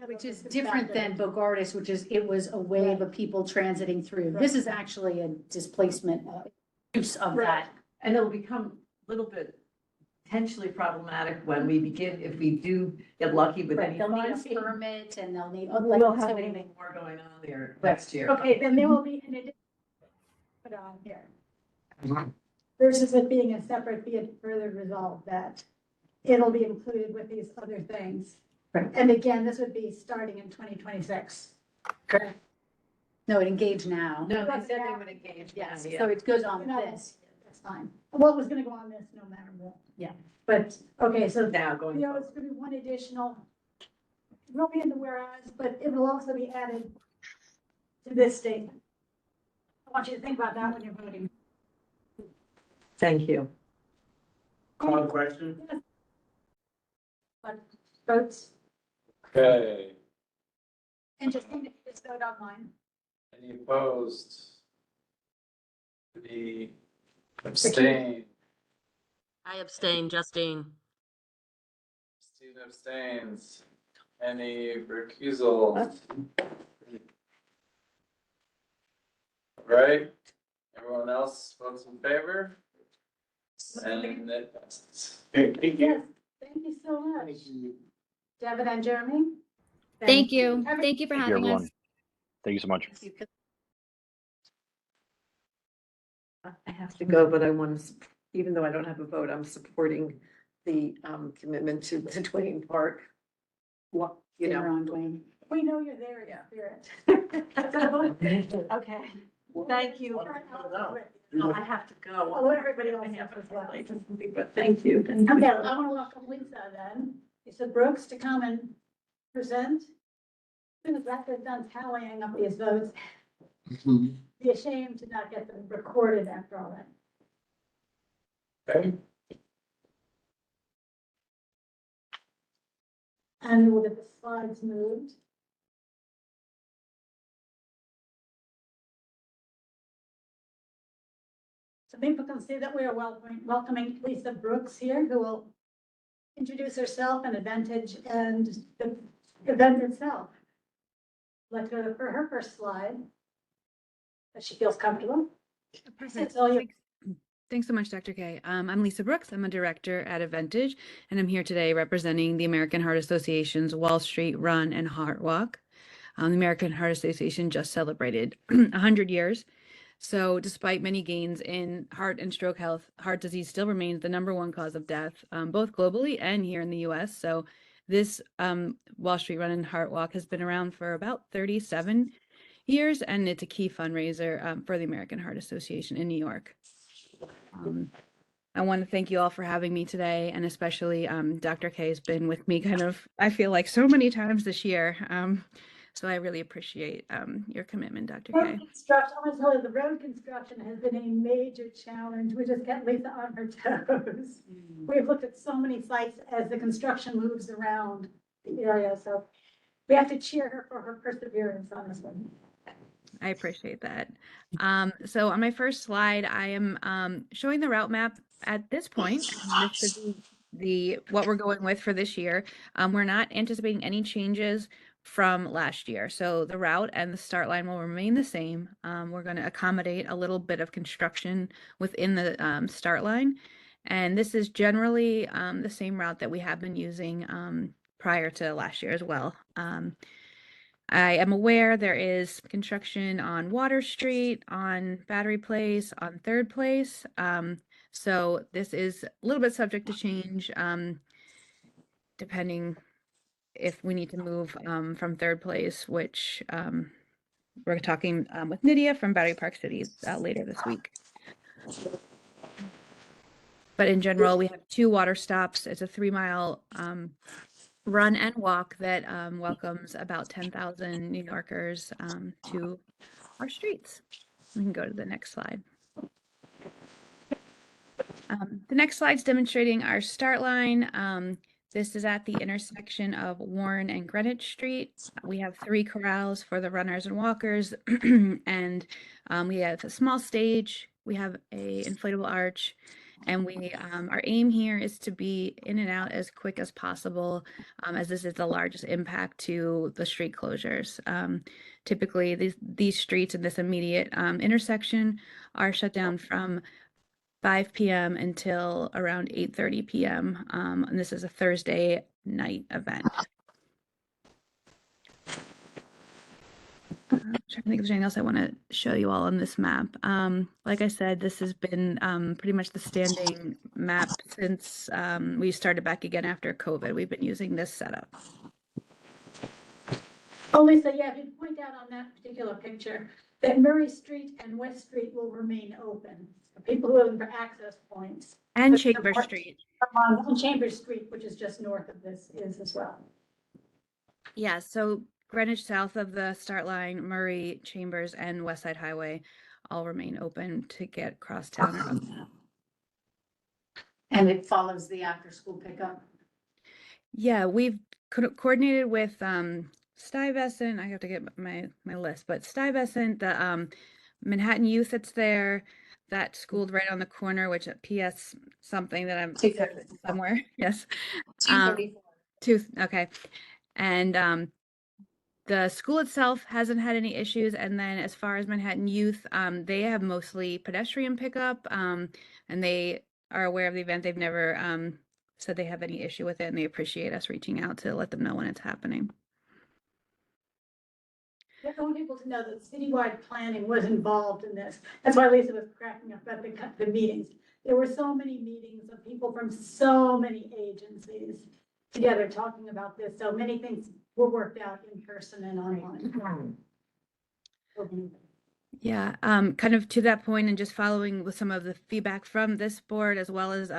Which is different than Bogartis, which is, it was a wave of people transiting through. This is actually a displacement use of that. And it'll become a little bit potentially problematic when we begin, if we do get lucky with Right, any they'll need funds. a permit and they'll need. We'll have anything more going on there next year. Okay, then there will be an addition put on here. Versus it being a separate, be it further resolved that it'll be included with these other things. Right. And again, this would be starting in 2026. Correct. No, it engaged now. No, they said they would engage. Yes, Yeah. so it goes on No, this. That's fine. Well, it was gonna go on this no matter what. Yeah. But, okay, so, Now going. you know, it's gonna be one additional, it will be in the whereas, but it will also be added to this statement. I want you to think about that when you're voting. Thank you. Call the question? But votes, Okay, and just vote online. any opposed? Any abstain? I abstain, Justine. Steve abstains. Any recusal? Right, everyone else votes in favor? And it passes. Thank Yes, thank you so much. Devin and Jeremy? Thank you. Thank you for Thank you, having everyone. us. Thank you so much. I have to go, but I want to, even though I don't have a vote, I'm supporting the commitment to the Twain Park. What, you Dinner know. on Dwayne. We know you're there in Yeah. spirit. Okay. Thank you. Oh, I have to go. Although everybody else I has have as well. a something, but thank you. Okay, well, I want to welcome Lisa then. Lisa Brooks to come and present. As soon as that is done tallying up these votes, be ashamed to not get them recorded after all that. Okay. And we'll get the slides moved. So people can see that we are welcoming Lisa Brooks here, who will introduce herself and Advantage and the event itself. Let's go for her first slide. If she feels comfortable. Perfect. It's all you. Thanks so much, Dr. K. I'm Lisa Brooks. I'm a director at Advantage, and I'm here today representing the American Heart Association's Wall Street Run and Heart Walk. The American Heart Association just celebrated 100 years. So despite many gains in heart and stroke health, heart disease still remains the #1 cause of death, both globally and here in the US. So this Wall Street Run and Heart Walk has been around for about 37 years, and it's a key fundraiser for the American Heart Association in New York. I want to thank you all for having me today, and especially Dr. K has been with me I feel like so many times this year. So I really appreciate your commitment, Dr. K. Road construction, I want to tell you, the road construction has been a major challenge. We just get Lisa on her toes. We've looked at so many sites as the construction moves around the area, so we have to cheer her for her perseverance on this one. I appreciate that. So on my first slide, I am showing the route map at this point. This is what we're going with for this year. We're not anticipating any changes from last year. So the route and the start line will remain the same. We're going to accommodate a little bit of construction within the start line. And this is generally the same route that we have been using prior to last year as well. I am aware there is construction on Water Street, on Battery Place, on Third Place. So this is a little bit subject to change depending if we need to move from Third Place, which we're talking with Nydia from Battery Park City later this week. But in general, we have 2 water stops. It's a 3-mile run and walk that welcomes about 10,000 New Yorkers to our streets. We can go to the next slide. The next slide is demonstrating our start line. This is at the intersection of Warren and Greenwich Street. We have 3 corrals for the runners and walkers, and we have a small stage. We have a inflatable arch, and we our aim here is to be in and out as quick as possible, as this is the largest impact to the street closures. Typically, these streets in this immediate intersection are shut down from 5 p.m. until around 8:30 p.m. And this is a Thursday night event. I'm trying to think if there's anything else I want to show you all on this map. Like I said, this has been pretty much the standing map since we started back again after COVID. We've been using this setup. Oh, Lisa, yeah, if you point out on that particular picture that Murray Street and West Street will remain open for people who are looking for access points. And But the Chambers part- Street. On Chambers Street, which is just north of this, is as well. Yeah, so Greenwich south of the start line, Murray, Chambers, and West Side Highway all remain open to get across town. And it follows the after-school pickup. Yeah, we've coordinated with Stuyvesant. I have to get my list, but Stuyvesant, the Manhattan Youth that's there, that school right on the corner, which at PS something that I'm 234. somewhere. Yes. 234. Okay. And the school itself hasn't had any issues. And then as far as Manhattan Youth, they have mostly pedestrian pickup, and they are aware of the event. They've never said they have any issue with it, and they appreciate us reaching out to let them know when it's happening. I want people to know that citywide planning was involved in this. That's why Lisa was cracking up about the meetings. There were so many meetings of people from so many agencies together talking about this. So many things were worked out in person and online. Yeah, kind of to that point, and just following with some of the feedback from this board, as well as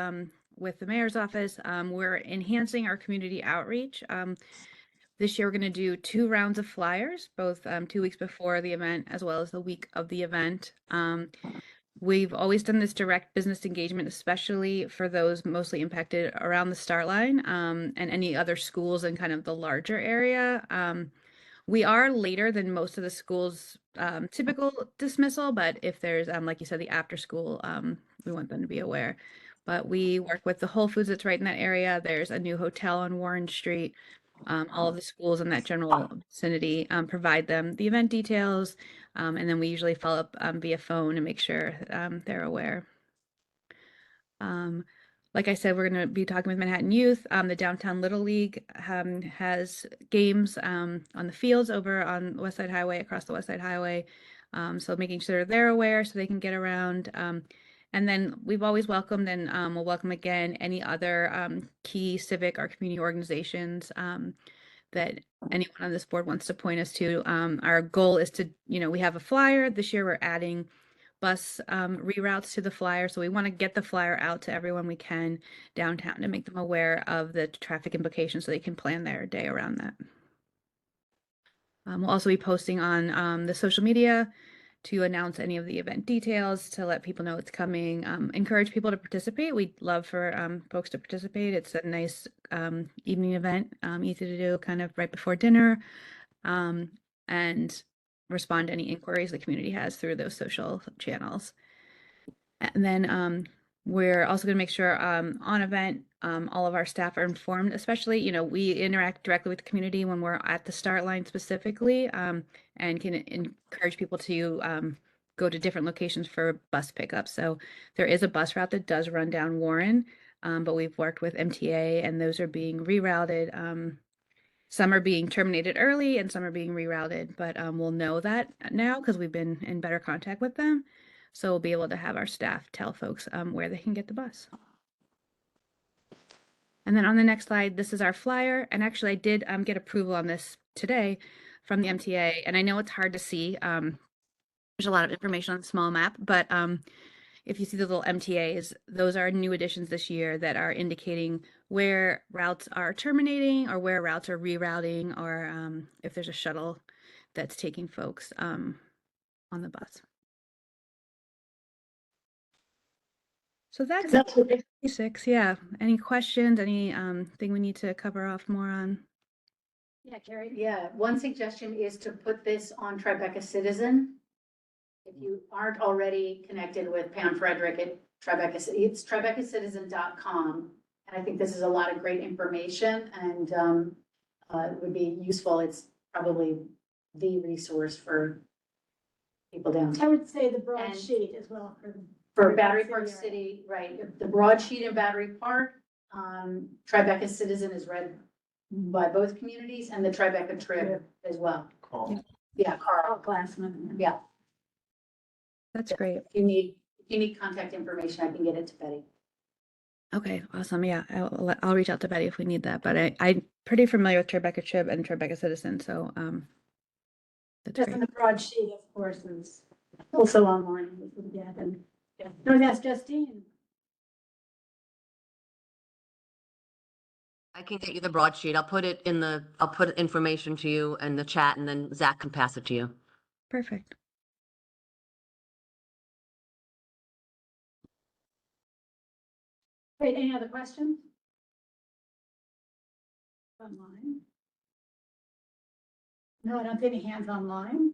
with the mayor's office, we're enhancing our community outreach. This year, we're going to do 2 rounds of flyers, both 2 weeks before the event, as well as the week of the event. We've always done this direct business engagement, especially for those mostly impacted around the start line, and any other schools in kind of the larger area. We are later than most of the schools' typical dismissal, but if there's, like you said, the after school, we want them to be aware. But we work with the Whole Foods that's right in that area. There's a new hotel on Warren Street. All of the schools in that general vicinity provide them the event details, and then we usually follow up via phone and make sure they're aware. Like I said, we're going to be talking with Manhattan Youth. The Downtown Little League has games on the fields over on West Side Highway, across the West Side Highway. So making sure they're aware so they can get around. And then we've always welcomed, and we'll welcome again any other key civic or community organizations that anyone on this board wants to point us to. Our goal is to, we have a flyer. This year we're adding bus reroutes to the flyer. So we want to get the flyer out to everyone we can downtown to make them aware of the traffic implications so they can plan their day around that. We'll also be posting on the social media to announce any of the event details, to let people know it's coming, encourage people to participate. We'd love for folks to participate. It's a nice evening event, easy to do kind of right before dinner, and respond to any inquiries the community has through those social channels. And then we're also going to make sure on event, all of our staff are informed, especially, we interact directly with the community when we're at the start line specifically, and can encourage people to go to different locations for bus pickup. So there is a bus route that does run down Warren, but we've worked with MTA and those are being rerouted. Some are being terminated early and some are being rerouted, but we'll know that now because we've been in better contact with them. So we'll be able to have our staff tell folks where they can get the bus. And then on the next slide, this is our flyer. And actually I did get approval on this today from the MTA. And I know it's hard to see. There's a lot of information on the small map, but if you see the little MTAs, those are new additions this year that are indicating where routes are terminating or where routes are rerouting, or if there's a shuttle that's taking folks on the bus. So that's That's what they- basics. Yeah. Any questions? Any thing we need to cover off more on? Yeah, Carrie. Yeah, one suggestion is to put this on Tribeca Citizen. If you aren't already connected with Pam Frederick at Tribeca, it's tribecacitizen.com. And I think this is a lot of great information and it would be useful. It's probably the resource for people I downtown. would say the And- broadsheet as well for the. For Battery Park area. City, right, the broadsheet in Battery Park, Tribeca Citizen is read by both communities and the Tribeca Trib as well. Call. Yeah, Carl, Carl Glassman. yeah. That's great. If you need contact information, I can get it to Betty. Okay, awesome. Yeah, I'll reach out to Betty if we need that. But I'm pretty familiar with Tribeca Trib and Tribeca Citizen, so that's Just great. in the broadsheet, of course, is also online. We can get and, yeah. No, that's Justine. I can get you the broadsheet. I'll put information to you in the chat and then Zach can pass it to you. Perfect. Wait, any other questions? Online? No, I don't see any hands online.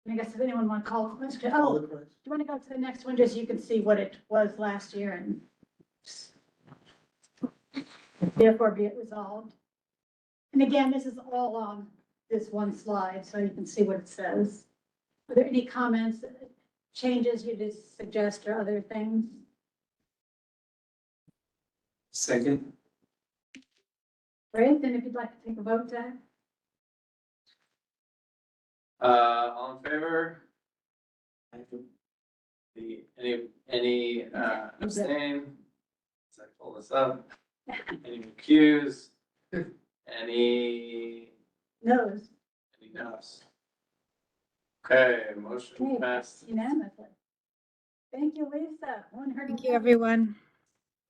I guess if anyone want to call a question, Call oh, the do price. you want to go to the next one, just so you can see what it was last year and therefore be it resolved. And again, this is all on this one slide, so you can see what it says. Are there any comments, changes you just suggest or other things? Second. Great, then if you'd like to take a vote, Zach? All in favor? Any abstain? As I pull this up, any recuse? Any No's, no's? Okay, motion Okay. passed. unanimously. Thank you, Lisa. Thank you, everyone.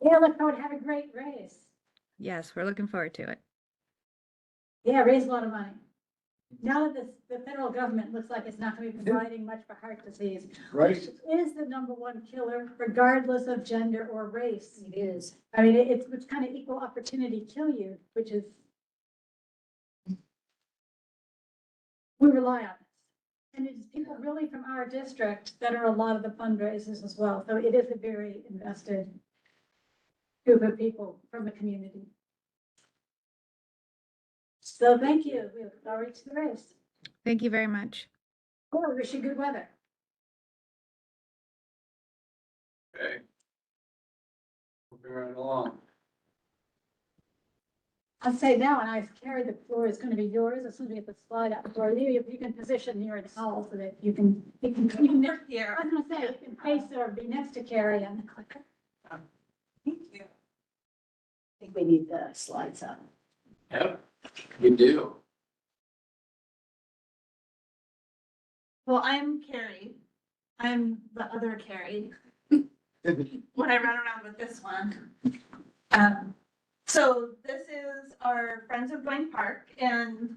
Yeah, look forward to have a great race. Yes, we're looking forward to it. Yeah, raise a lot of money. Now that the federal government looks like it's not going to be providing much for heart disease, Right? which is the #1 killer regardless of gender or race. It is. I mean, it's kind of equal opportunity kill you, which is, we rely on this. And it's people really from our district that are a lot of the fundraisers as well. So it is a very invested group of people from the community. So thank you. We look forward to the race. Thank you very much. Oh, we wish you good weather. Okay. Moving right along. I'll say now, and I carry the floor is going to be yours as soon as we get the slide out for you. If you can position near the hall so that you can here. I was going to say, you can face or be next to Carrie on the clicker. Thank you. I think we need the slides up. Yep, you do. Well, I'm Carrie. I'm the other Carrie. When I run around with this one. So this is our Friends of Duane Park and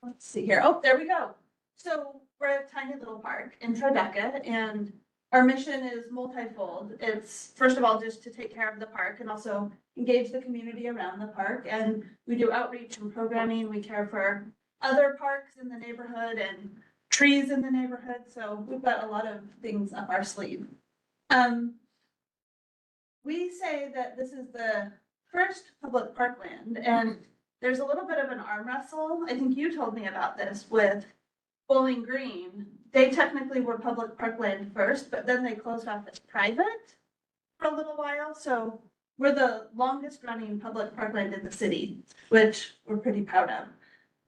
let's see here. Oh, there we go. So we're a tiny little park in Tribeca and our mission is multifold. It's first of all, just to take care of the park and also engage the community around the park. And we do outreach and programming. We care for other parks in the neighborhood and trees in the neighborhood. So we've got a lot of things up our sleeve. We say that this is the first public parkland and there's a little bit of an arm wrestle. I think you told me about this with Bowling Green. They technically were public parkland first, but then they closed off as private for a little while. So we're the longest running public parkland in the city, which we're pretty proud of.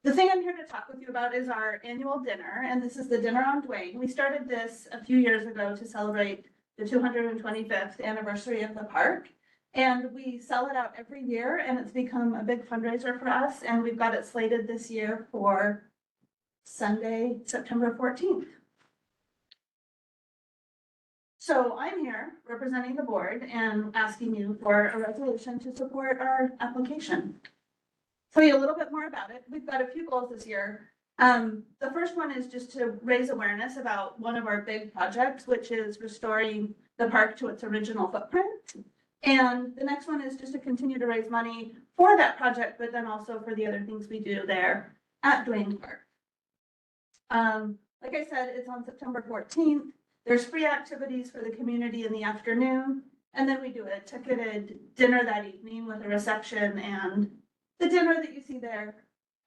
The thing I'm here to talk with you about is our annual dinner, and this is the Dinner on Duane. We started this a few years ago to celebrate the 225th anniversary of the park. And we sell it out every year and it's become a big fundraiser for us. And we've got it slated this year for Sunday, September 14th. So I'm here representing the board and asking you for a resolution to support our application. Tell you a little bit more about it. We've got a few goals this year. The first one is just to raise awareness about one of our big projects, which is restoring the park to its original footprint. And the next one is just to continue to raise money for that project, but then also for the other things we do there at Duane Park. Like I said, it's on September 14th. There's free activities for the community in the afternoon. And then we do a ticketed dinner that evening with a reception and the dinner that you see there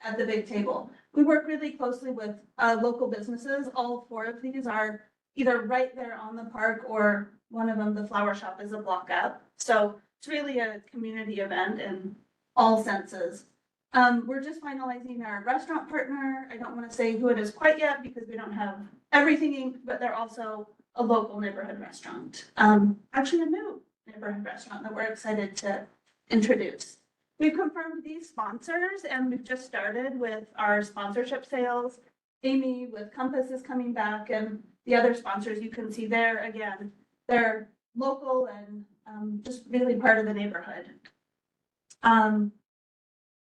at the big table. We work really closely with local businesses. All 4 of these are either right there on the park or one of them, the flower shop, is a block up. So it's really a community event in all senses. We're just finalizing our restaurant partner. I don't want to say who it is quite yet because we don't have everything inked, but they're also a local neighborhood restaurant. Actually a new neighborhood restaurant that we're excited to introduce. We've confirmed these sponsors and we've just started with our sponsorship sales. Amy with Compass is coming back, and the other sponsors you can see there again, they're local and just really part of the neighborhood.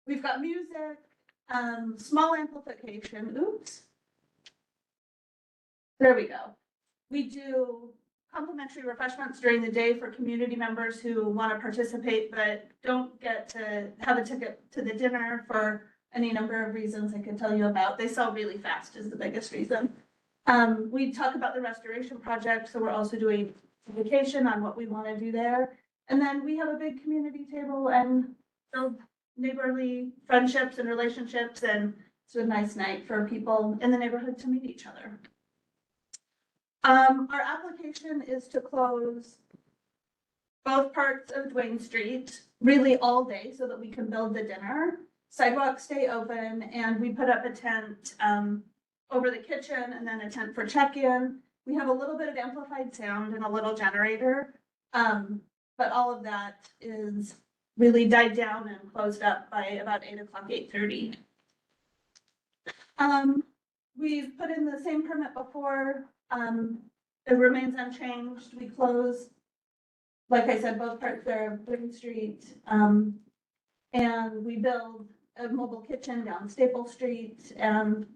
We've got music, small amplification, oops. There we go. We do complimentary refreshments during the day for community members who want to participate but don't get to have a ticket to the dinner for any number of reasons I can tell you about. They sell really fast is the biggest reason. We talk about the restoration project, so we're also doing education on what we want to do there. And then we have a big community table and build neighborly friendships and relationships, and it's a nice night for people in the neighborhood to meet each other. Our application is to close both parts of Duane Street really all day so that we can build the dinner. Sidewalks stay open, and we put up a tent over the kitchen and then a tent for check-in. We have a little bit of amplified sound and a little generator, but all of that is really died down and closed up by about 8 o'clock, 8:30. We've put in the same permit before. It remains unchanged. We close, like I said, both parts there of Duane Street. And we build a mobile kitchen down Staple Street and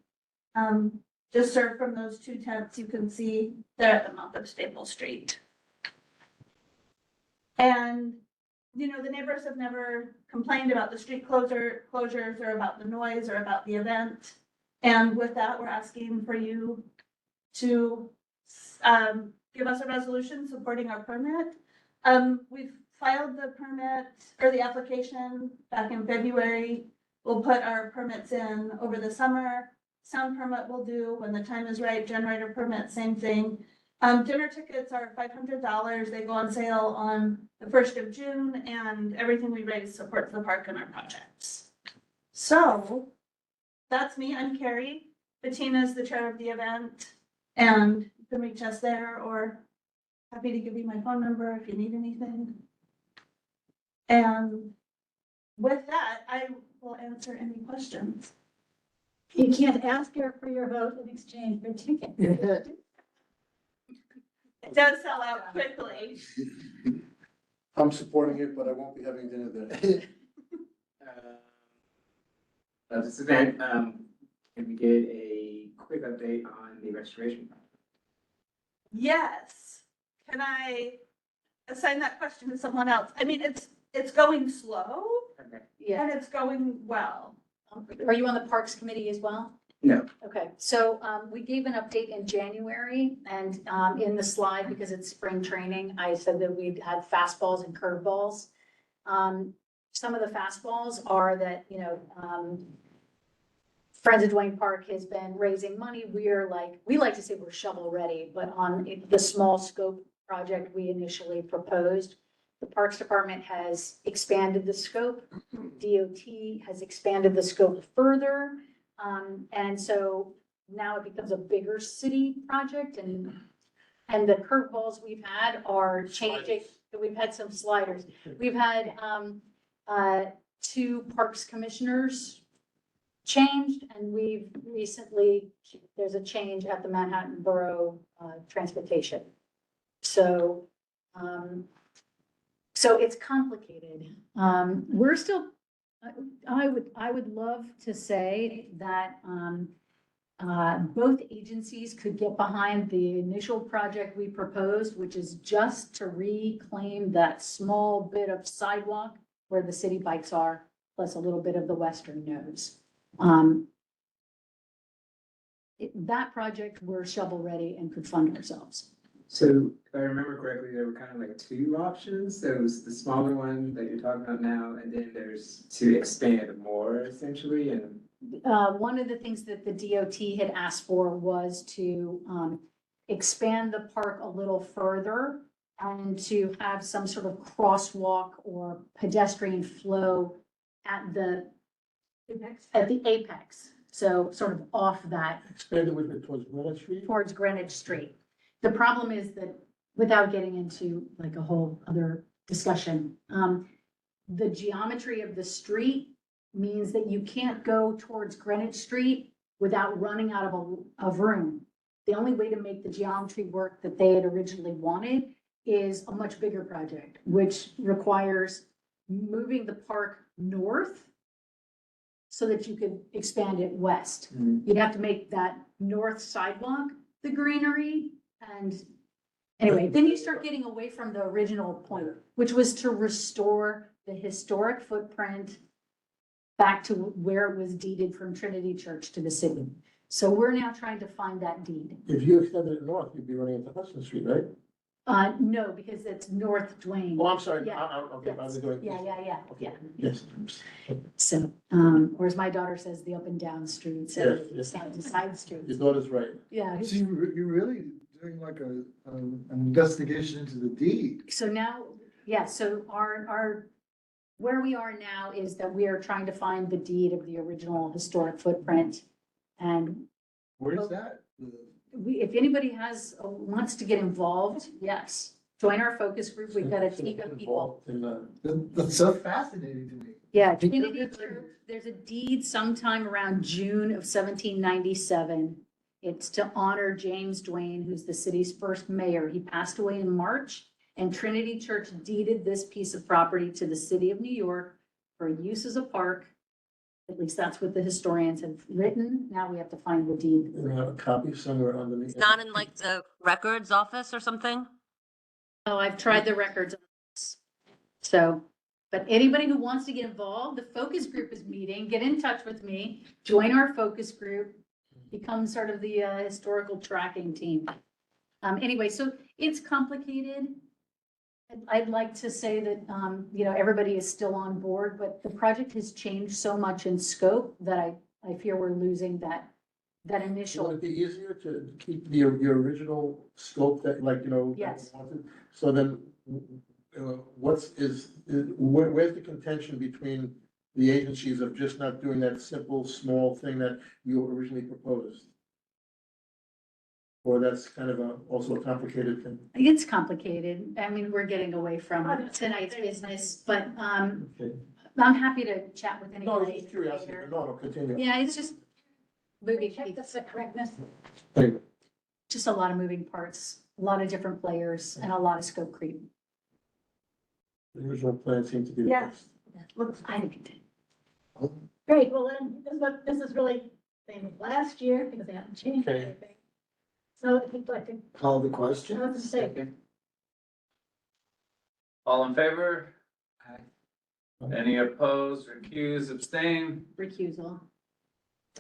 just serve from those 2 tents you can see there at the mouth of Staple Street. And you know, the neighbors have never complained about the street closures or about the noise or about the event. And with that, we're asking for you to give us a resolution supporting our permit. We've filed the permit or the application back in February. We'll put our permits in over the summer. Sound permit will do when the time is right. Generator permit, same thing. Dinner tickets are $500. They go on sale on the 1st of June, and everything we raise supports the park and our projects. So that's me. I'm Carrie. Bettina's the chair of the event, and you can reach us there, or happy to give you my phone number if you need anything. And with that, I will answer any questions. You can't ask her for your vote in exchange for tickets. It does sell out quickly. I'm supporting it, but I won't be having dinner there. This event, can we get a quick update on the restoration project? Yes. Can I assign that question to someone else? I mean, it's going slow Okay. Yeah. and it's going well. Are you on the Parks Committee as well? No. Okay, so we gave an update in January, and in the slide, because it's spring training, I said that we'd had fastballs and curveballs. Some of the fastballs are that, you know, Friends of Duane Park has been raising money. We like to say we're shovel ready, but on the small scope project we initially proposed, the Parks Department has expanded the scope. DOT has expanded the scope further. And so now it becomes a bigger city project, and the curveballs we've had are changing. We've had some sliders. We've had 2 parks commissioners changed, and we've recently, there's a change at the Manhattan Borough Transportation. So, so it's complicated. We're still, I would love to say that, both agencies could get behind the initial project we proposed, which is just to reclaim that small bit of sidewalk where the city bikes are, plus a little bit of the western nose. That project, we're shovel ready and could fund ourselves. So if I remember correctly, there were kind of like two options. There was the smaller one that you're talking about now, and then there's to expand more essentially and. One of the things that the DOT had asked for was to expand the park a little further and to have some sort of crosswalk or pedestrian flow at the apex. So sort of off that Expanded with it towards Greenwich Street? towards Greenwich Street. The problem is that, without getting into like a whole other discussion, the geometry of the street means that you can't go towards Greenwich Street without running out of room. The only way to make the geometry work that they had originally wanted is a much bigger project, which requires moving the park north so that you could expand it west. You'd have to make that north sidewalk the greenery, and anyway, then you start getting away from the original point, which was to restore the historic footprint back to where it was deeded from Trinity Church to the city. So we're now trying to find that deed. If you extended it north, you'd be running into Hudson Street, right? No, because it's North Dwayne. Oh, I'm sorry. Yeah. Okay, I was doing. Yeah. Yes. So, or as my daughter says, the up and down streets, Yes. side to side streets. Your daughter's right. Yeah. So you're really doing like an investigation into the deed. So now, yeah, so where we are now is that we are trying to find the deed of the original historic footprint. And Where's that? if anybody wants to get involved, yes, join our focus group. We've got a team of people. That's so fascinating to me. Yeah, Trinity Church, there's a deed sometime around June of 1797. It's to honor James Dwayne, who's the city's first mayor. He passed away in March, and Trinity Church deeded this piece of property to the city of New York for use as a park. At least that's what the historians have written. Now we have to find the deed. And we have a copy somewhere underneath. It's not in like the records office or something? Oh, I've tried the records. So, but anybody who wants to get involved, the focus group is meeting, get in touch with me, join our focus group, become sort of the historical tracking team. Anyway, so it's complicated. I'd like to say that, everybody is still on board, but the project has changed so much in scope that I fear we're losing that Would initial. it be easier to keep your original scope that, like, Yes. that you wanted? So then, where's the contention between the agencies of just not doing that simple, small thing that you originally proposed? Or that's kind of also a complicated thing? It's complicated. I mean, we're getting away from tonight's business, but Okay. I'm happy to chat with No, anybody. it's just curiosity, later. no, continue. Yeah, it's just moving, Check the correctness. just a lot of moving parts, a lot of different players, and a lot of scope creep. The original plan seemed to be. the Yes. best. I think it did. Great, well then, this is really same as last year because they haven't changed Okay. anything. So if you'd like to, Call the question. I was to say, All in favor? Any opposed, recused, abstain? Recusal.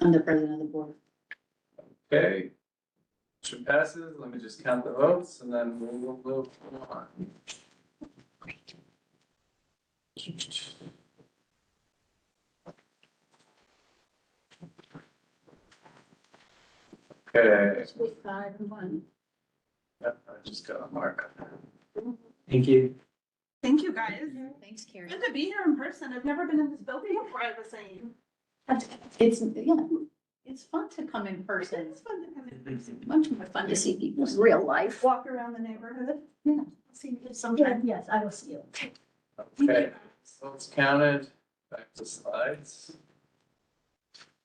I'm the president of the board. Okay. Motion passes. Let me just count the votes and then we'll move on. Okay. it's week 5 and 1. Yep, I just got a mark. Thank you. Thank you, guys. Thanks, Carrie. Good to be here in person. I've never been in this building before, I was saying. It's fun to come in person. It's fun to come in person. Much more fun to see people's real life. Walk around the neighborhood. Yeah. See you Yeah, sometime. yes, I will see you. Okay, votes counted. Back to slides.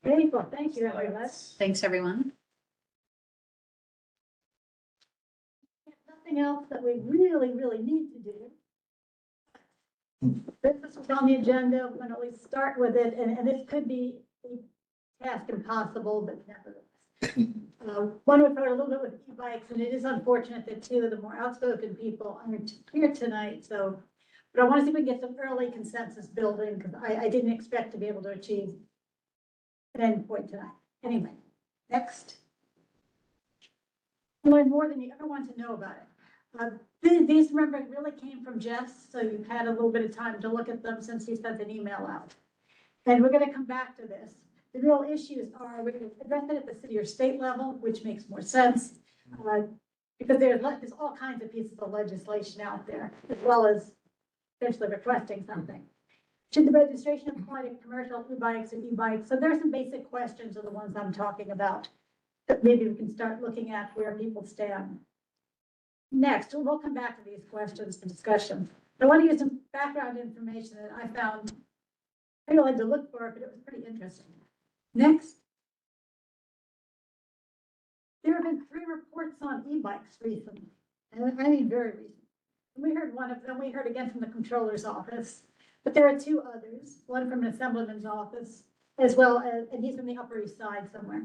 Great, well, thank you, everyone. Thanks, everyone. something else that we really, really need to do. This was on the agenda, we're gonna at least start with it, and this could be a task impossible, but nevertheless. One would start a little bit with e-bikes, and it is unfortunate that two of the more outspoken people aren't here tonight, so. But I want to see if we can get some early consensus building, because I didn't expect to be able to achieve an end point tonight. Anyway, next. Learn more than you ever want to know about it. These, remember, really came from Jess, so you've had a little bit of time to look at them since he sent an email out. And we're gonna come back to this. The real issues are, we're gonna address it at the city or state level, which makes more sense. Because there's all kinds of pieces of legislation out there, as well as essentially requesting something. Should the registration apply to commercial e-bikes and e-bikes? So there's some basic questions are the ones I'm talking about. That maybe we can start looking at where people stand. Next, we'll come back to these questions for discussion. I want to use some background information that I found. I really had to look for it, but it was pretty interesting. Next. There have been 3 reports on e-bikes recently, and I mean very recent. We heard one of them, we heard again from the controller's office, but there are 2 others, one from an assemblyman's office, as well as, and he's from the Upper East Side somewhere,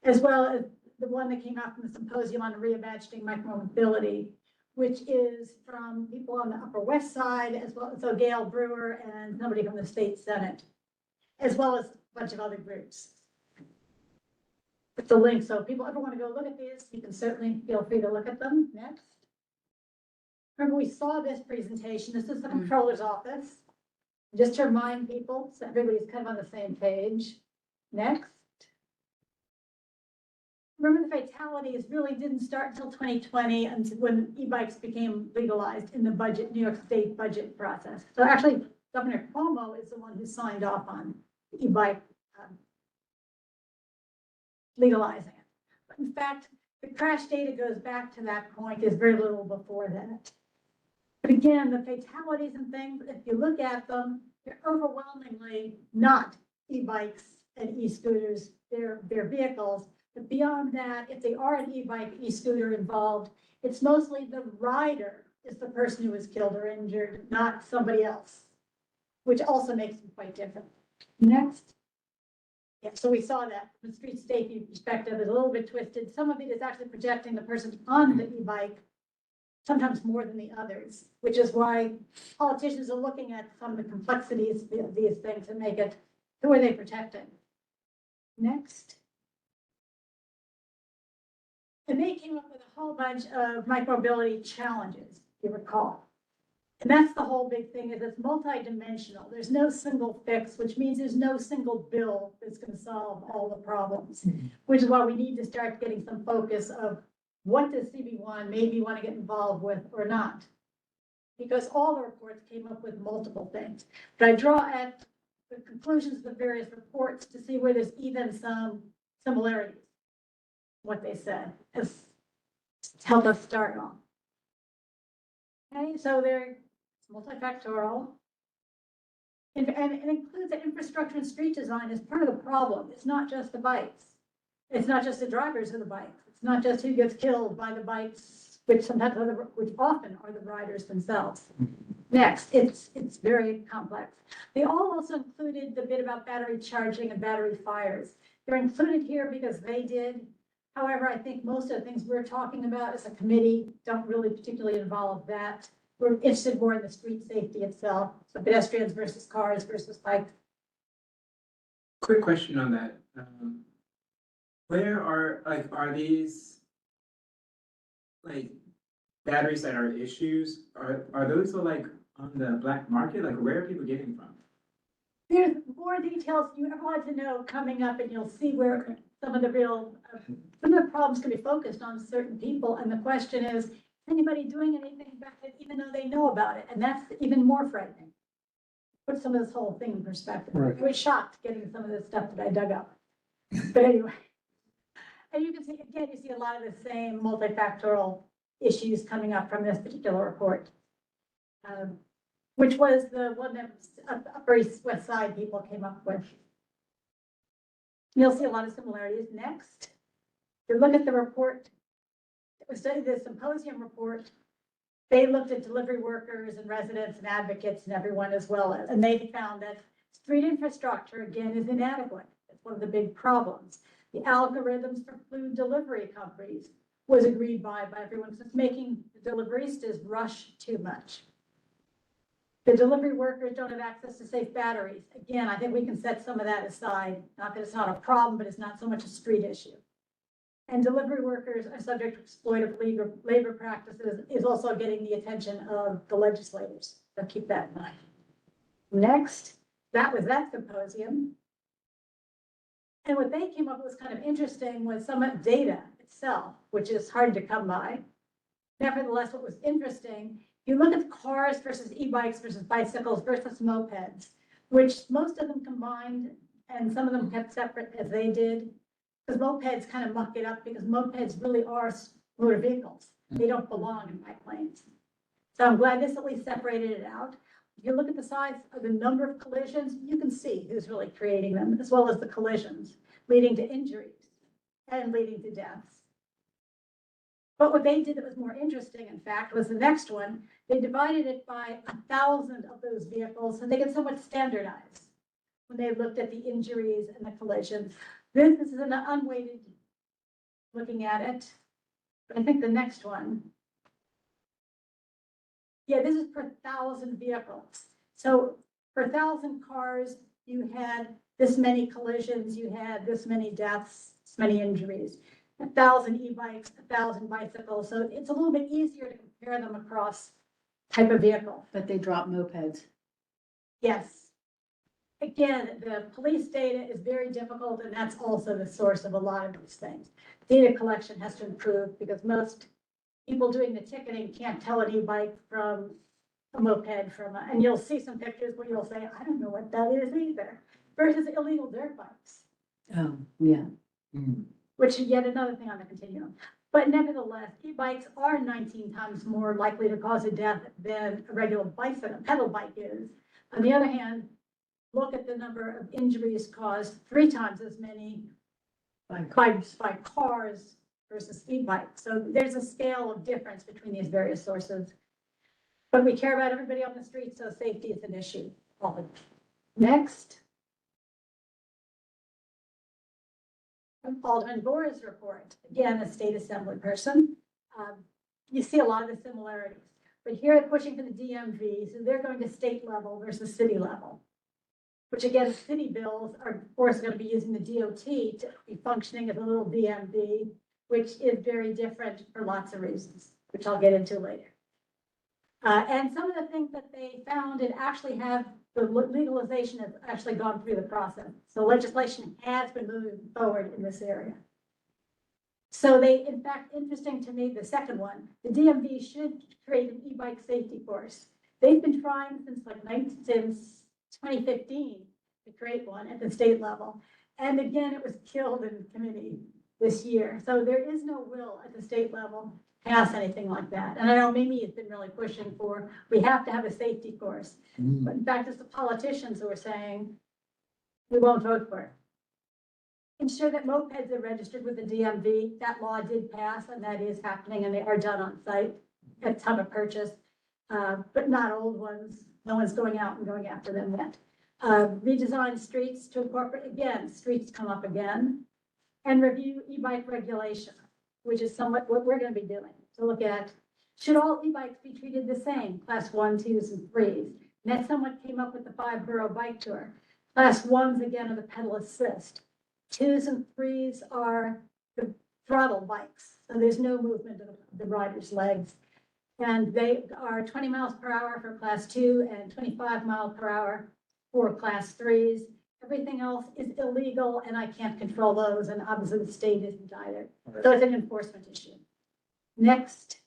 as well as the one that came out from the symposium on reimagining micromobility, which is from people on the Upper West Side, as well as so Gail Brewer and somebody from the state Senate, as well as a bunch of other groups. It's a link, so if people ever want to go look at these, you can certainly feel free to look at them. Next. Remember, we saw this presentation. This is the controller's office. Just to remind people, so everybody's kind of on the same page. Next. Remember, the fatalities really didn't start until 2020, until when e-bikes became legalized in the budget, New York State budget process. So actually, Governor Cuomo is the one who signed off on e-bike legalizing it. But in fact, the crash data goes back to that point. There's very little before that. But again, the fatalities and things, if you look at them, they're overwhelmingly not e-bikes and e-scooters. They're vehicles. But beyond that, if they are an e-bike, e-scooter involved, it's mostly the rider is the person who is killed or injured, not somebody else, which also makes them quite different. Next. Yeah, so we saw that from a street safety perspective is a little bit twisted. Some of it is actually projecting the person on the e-bike, sometimes more than the others, which is why politicians are looking at some of the complexities of these things and make it, who are they protecting? Next. And they came up with a whole bunch of micromobility challenges, if you recall. And that's the whole big thing, is it's multidimensional. There's no single fix, which means there's no single bill that's going to solve all the problems, which is why we need to start getting some focus of what does CB1 maybe want to get involved with or not. Because all the reports came up with multiple things. But I draw at the conclusions of the various reports to see where there's even some similarities, what they said, as to help us start on. Okay, so they're multifactorial. And it includes that infrastructure and street design as part of the problem. It's not just the bikes. It's not just the drivers of the bikes. It's not just who gets killed by the bikes, which often are the riders themselves. Next, it's very complex. They all also included the bit about battery charging and battery fires. They're included here because they did. However, I think most of the things we're talking about as a committee don't really particularly involve that. We're interested more in the street safety itself, so pedestrians versus cars versus bikes. Quick question on that. Where are these batteries that are issues? Are those on the black market? Like, where are people getting from? There's more details you ever want to know coming up, and you'll see where some of the problems can be focused on certain people. And the question is anybody doing anything about it, even though they know about it? And that's even more frightening. Put some of this whole thing in perspective. Right. I was shocked getting some of this stuff that I dug up. But anyway, and you can see, again, you see a lot of the same multifactorial issues coming up from this particular report, which was the one that Upper East West Side people came up with. You'll see a lot of similarities. Next, if you look at the report, it was the symposium report, they looked at delivery workers and residents and advocates and everyone as well, and they found that street infrastructure, again, is inadequate. It's one of the big problems. The algorithms for food delivery companies was agreed by everyone, so it's making the deliveristas rush too much. The delivery workers don't have access to safe batteries. Again, I think we can set some of that aside. Not that it's not a problem, but it's not so much a street issue. And delivery workers are subject to exploitative labor practices is also getting the attention of the legislators. So keep that in mind. Next, that was that symposium. And what they came up with was kind of interesting was some data itself, which is hard to come by. Nevertheless, what was interesting, you look at cars versus e-bikes versus bicycles versus mopeds, which most of them combined and some of them kept separate as they did. Because mopeds kind of muck it up because mopeds really are motor vehicles. They don't belong in bike lanes. So I'm glad this at least separated it out. If you look at the size of the number of collisions, you can see who's really creating them, as well as the collisions leading to injuries and leading to deaths. But what they did that was more interesting, in fact, was the next one. They divided it by 1,000 of those vehicles, so they get somewhat standardized when they looked at the injuries and the collisions. This is an unweighted looking at it. But I think the next one. Yeah, this is per 1,000 vehicles. So per 1,000 cars, you had this many collisions, you had this many deaths, this many injuries. 1,000 e-bikes, 1,000 bicycles. So it's a little bit easier to compare them across type of vehicle. But they drop mopeds. Yes. Again, the police data is very difficult, and that's also the source of a lot of these things. Data collection has to improve because most people doing the ticketing can't tell an e-bike from a moped and you'll see some pictures where you'll say, I don't know what that is either, versus illegal dirt bikes. Oh, yeah. Which is yet another thing on the continuum. But nevertheless, e-bikes are 19 times more likely to cause a death than a regular bicycle, pedal bike is. On the other hand, look at the number of injuries caused 3 times as many by cars versus e-bikes. So there's a scale of difference between these various sources. But we care about everybody on the street, so safety is an issue. Next. Alderman Bora's report, again, a state assembly person. You see a lot of the similarities, but here they're pushing for the DMV, so they're going to state level versus city level, which again, city bills are of course going to be using the DOT to be functioning as a little DMV, which is very different for lots of reasons, which I'll get into later. And some of the things that they found and actually have the legalization has actually gone through the process. So legislation has been moving forward in this area. So they, in fact, interesting to me, the second one, the DMV should create an e-bike safety course. They've been trying since 2015 to create one at the state level. And again, it was killed in committee this year. So there is no will at the state level pass anything like that. And I know Mimi has been really pushing for, we have to have a safety course. But in fact, it's the politicians who are saying, we won't vote for it. Ensure that mopeds are registered with the DMV. That law did pass and that is happening and they are done on site at time of purchase, but not old ones. No one's going out and going after them yet. Redesign streets to incorporate, again, streets come up again, and review e-bike regulation, which is somewhat what we're going to be doing. To look at, should all e-bikes be treated the same, class 1, 2s, and 3s? And that somewhat came up with the 5-borough bike tour. Class 1s, again, are the pedal assist. 2s and 3s are the throttle bikes. So there's no movement of the rider's legs. And they are 20 miles per hour for class 2 and 25 miles per hour for class 3s. Everything else is illegal and I can't control those. And obviously the state isn't either. So it's an enforcement issue. Next.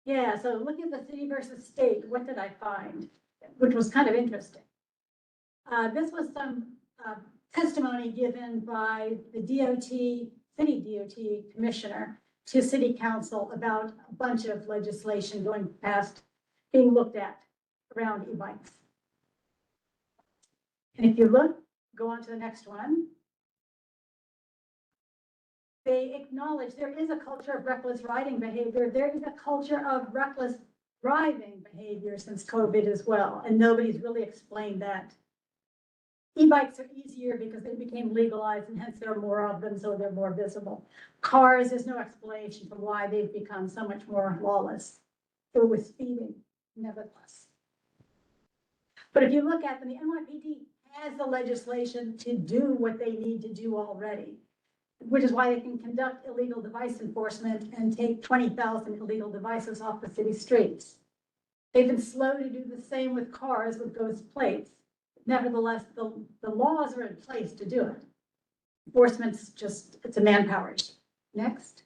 Yeah, so looking at the city versus state, what did I find? Which was kind of interesting. This was some testimony given by the DOT, city DOT commissioner to city council about a bunch of legislation going past, being looked at around e-bikes. And if you look, go on to the next one. They acknowledge there is a culture of reckless riding behavior. There is a culture of reckless driving behavior since COVID as well, and nobody's really explained that. E-bikes are easier because they became legalized and hence there are more of them, so they're more visible. Cars, there's no explanation for why they've become so much more lawless. Or with speeding, nevertheless. But if you look at them, the NYPD has the legislation to do what they need to do already, which is why they can conduct illegal device enforcement and take 20,000 illegal devices off the city streets. They've been slow to do the same with cars with ghost plates. Nevertheless, the laws are in place to do it. Enforcement's just, it's a manpower issue. Next.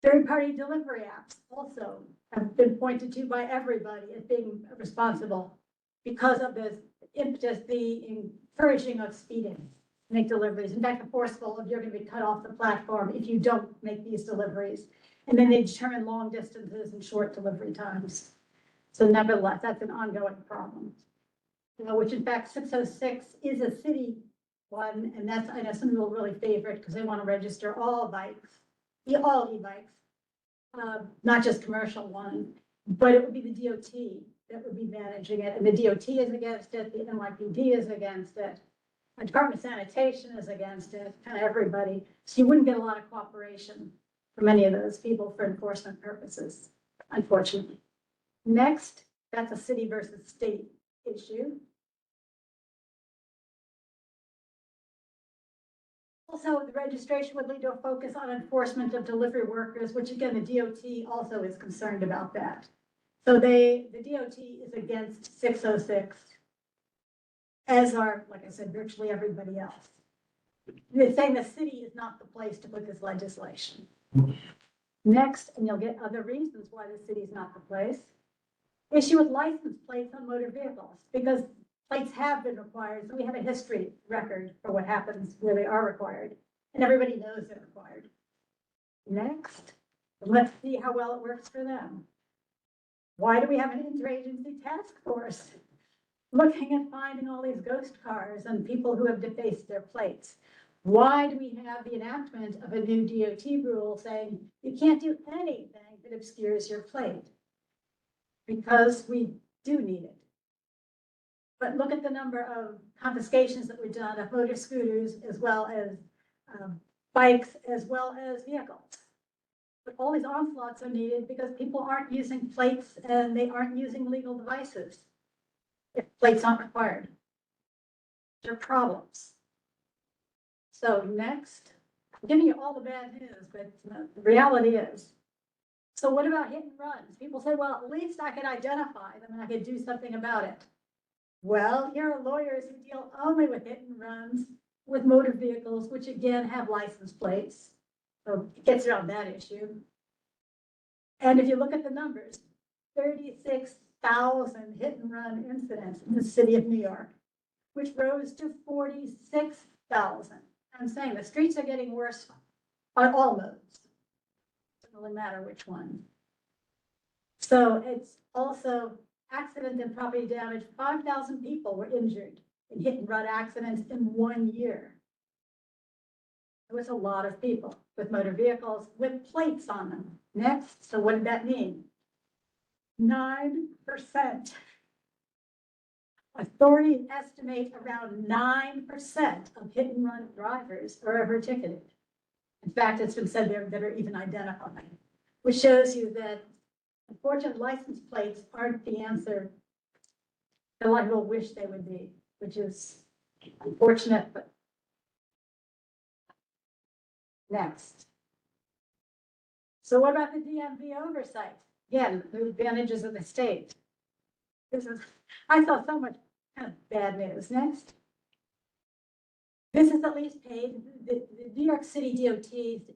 Third-party delivery apps also have been pointed to by everybody as being responsible because of this impetus, the encouraging of speeding, make deliveries. In fact, the forceful of you're going to be cut off the platform if you don't make these deliveries. And then they determine long distances and short delivery times. So nevertheless, that's an ongoing problem. Which in fact, 606 is a city one, and that's, I know some people really favor it because they want to register all bikes, all e-bikes, not just commercial one, but it would be the DOT that would be managing it, and the DOT is against it, the NYPD is against it, the Department of Sanitation is against it, kind of everybody. So you wouldn't get a lot of cooperation from any of those people for enforcement purposes, unfortunately. Next, that's a city versus state issue. Also, the registration would lead to a focus on enforcement of delivery workers, which again, the DOT also is concerned about that. So the DOT is against 606, as are, like I said, virtually everybody else. They're saying the city is not the place to put this legislation. Next, and you'll get other reasons why the city is not the place. Issue with license plates on motor vehicles, because plates have been required, so we have a history record for what happens where they are required, and everybody knows they're required. Next, let's see how well it works for them. Why do we have an interagency task force looking at finding all these ghost cars and people who have defaced their plates? Why do we have the enactment of a new DOT rule saying you can't do anything that obscures your plate? Because we do need it. But look at the number of confiscations that were done of motor scooters as well as bikes as well as vehicles. But all these onslaughts are needed because people aren't using plates and they aren't using legal devices if plates aren't required. There are problems. So next, I'm giving you all the bad news, but the reality is, so what about hit and runs? People say, well, at least I could identify them and I could do something about it. Well, here are lawyers who deal only with hit and runs with motor vehicles, which again have license plates. So it gets around that issue. And if you look at the numbers, 36,000 hit and run incidents in the city of New York, which rose to 46,000. I'm saying the streets are getting worse on all modes. Doesn't really matter which one. So it's also accident and property damage. 5,000 people were injured in hit and run accidents in 1 year. It was a lot of people with motor vehicles with plates on them. Next, so what did that mean? 9%. Authorities estimate around 9% of hit and run drivers are ever ticketed. In fact, it's been said that are even identified, which shows you that unfortunate license plates aren't the answer that a lot of people wish they would be, which is unfortunate, but next. So what about the DMV oversight? Again, the advantages of the state. I saw so much kind of bad news. Next. This is at least paid. The New York City DOT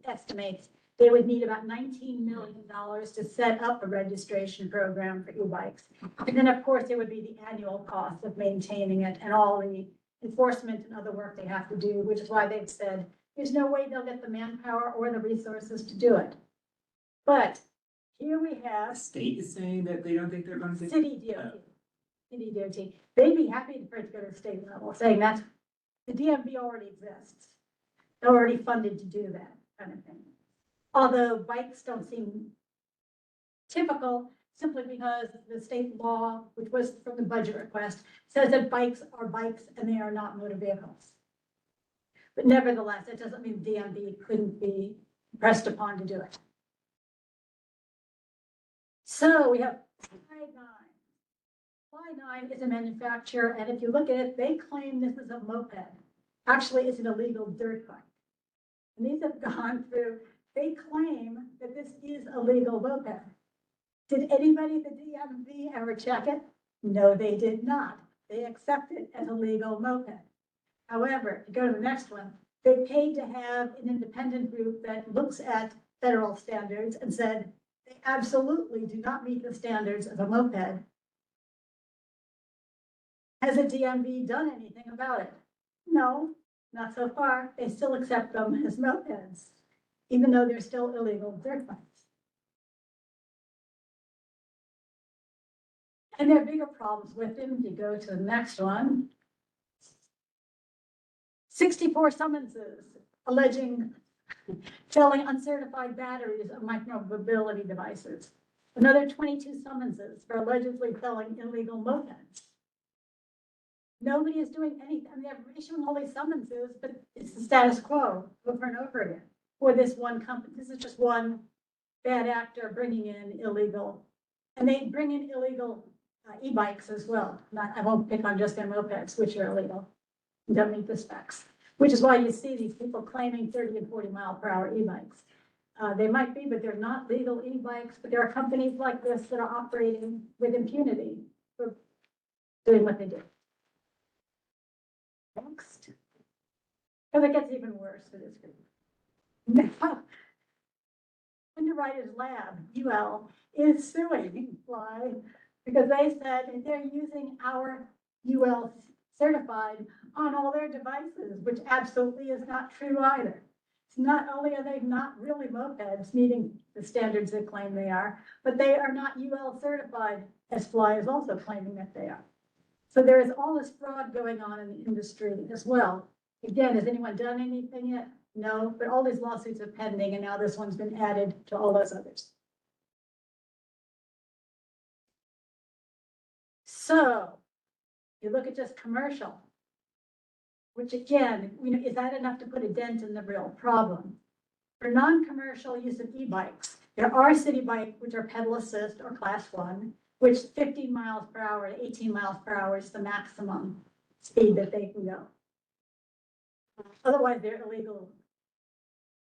estimates they would need about $19 million to set up a registration program for e-bikes. And then, of course, there would be the annual cost of maintaining it and all the enforcement and other work they have to do, which is why they've said there's no way they'll get the manpower or the resources to do it. But here we have The state is saying that they don't think they're going to do City DOT. City DOT. They'd be happy for it to go to the state level, saying that the DMV already exists. They're already funded to do that kind of thing. Although bikes don't seem typical, simply because the state law, which was from the budget request, says that bikes are bikes and they are not motor vehicles. But nevertheless, it doesn't mean DMV couldn't be pressed upon to do it. So we have Fly9. Fly9 is a manufacturer, and if you look at it, they claim this is a moped. Actually, it's an illegal dirt bike. And these have gone through, they claim that this is a legal moped. Did anybody at the DMV ever check it? No, they did not. They accept it as a legal moped. However, to go to the next one, they paid to have an independent group that looks at federal standards and said they absolutely do not meet the standards of a moped. Has the DMV done anything about it? No, not so far. They still accept them as mopeds, even though they're still illegal dirt bikes. And there are bigger problems with them. If you go to the next one, 64 summonses alleging selling uncertified batteries of micromobility devices. Another 22 summonses for allegedly selling illegal mopeds. Nobody is doing anything. I mean, they're issuing all these summonses, but it's the status quo over and over again for this one company. This is just one bad actor bringing in illegal, and they bring in illegal e-bikes as well. I won't pick on just their mopeds, which are illegal, don't meet the specs, which is why you see these people claiming 30 and 40 mile per hour e-bikes. They might be, but they're not legal e-bikes, but there are companies like this that are operating with impunity for doing what they do. Next. Because it gets even worse for this group. Now, Underwriters Lab, UL, is suing Fly because they said they're using our UL certified on all their devices, which absolutely is not true either. It's not only are they not really mopeds meeting the standards they claim they are, but they are not UL certified, as Fly is also claiming that they are. So there is all this fraud going on in the industry as well. Again, has anyone done anything yet? No, but all these lawsuits are pending, and now this one's been added to all those others. So you look at just commercial, which again, is that enough to put a dent in the real problem? For non-commercial use of e-bikes, there are city bike, which are pedal assist or class 1, which 15 miles per hour to 18 miles per hour is the maximum speed that they can go. Otherwise, they're illegal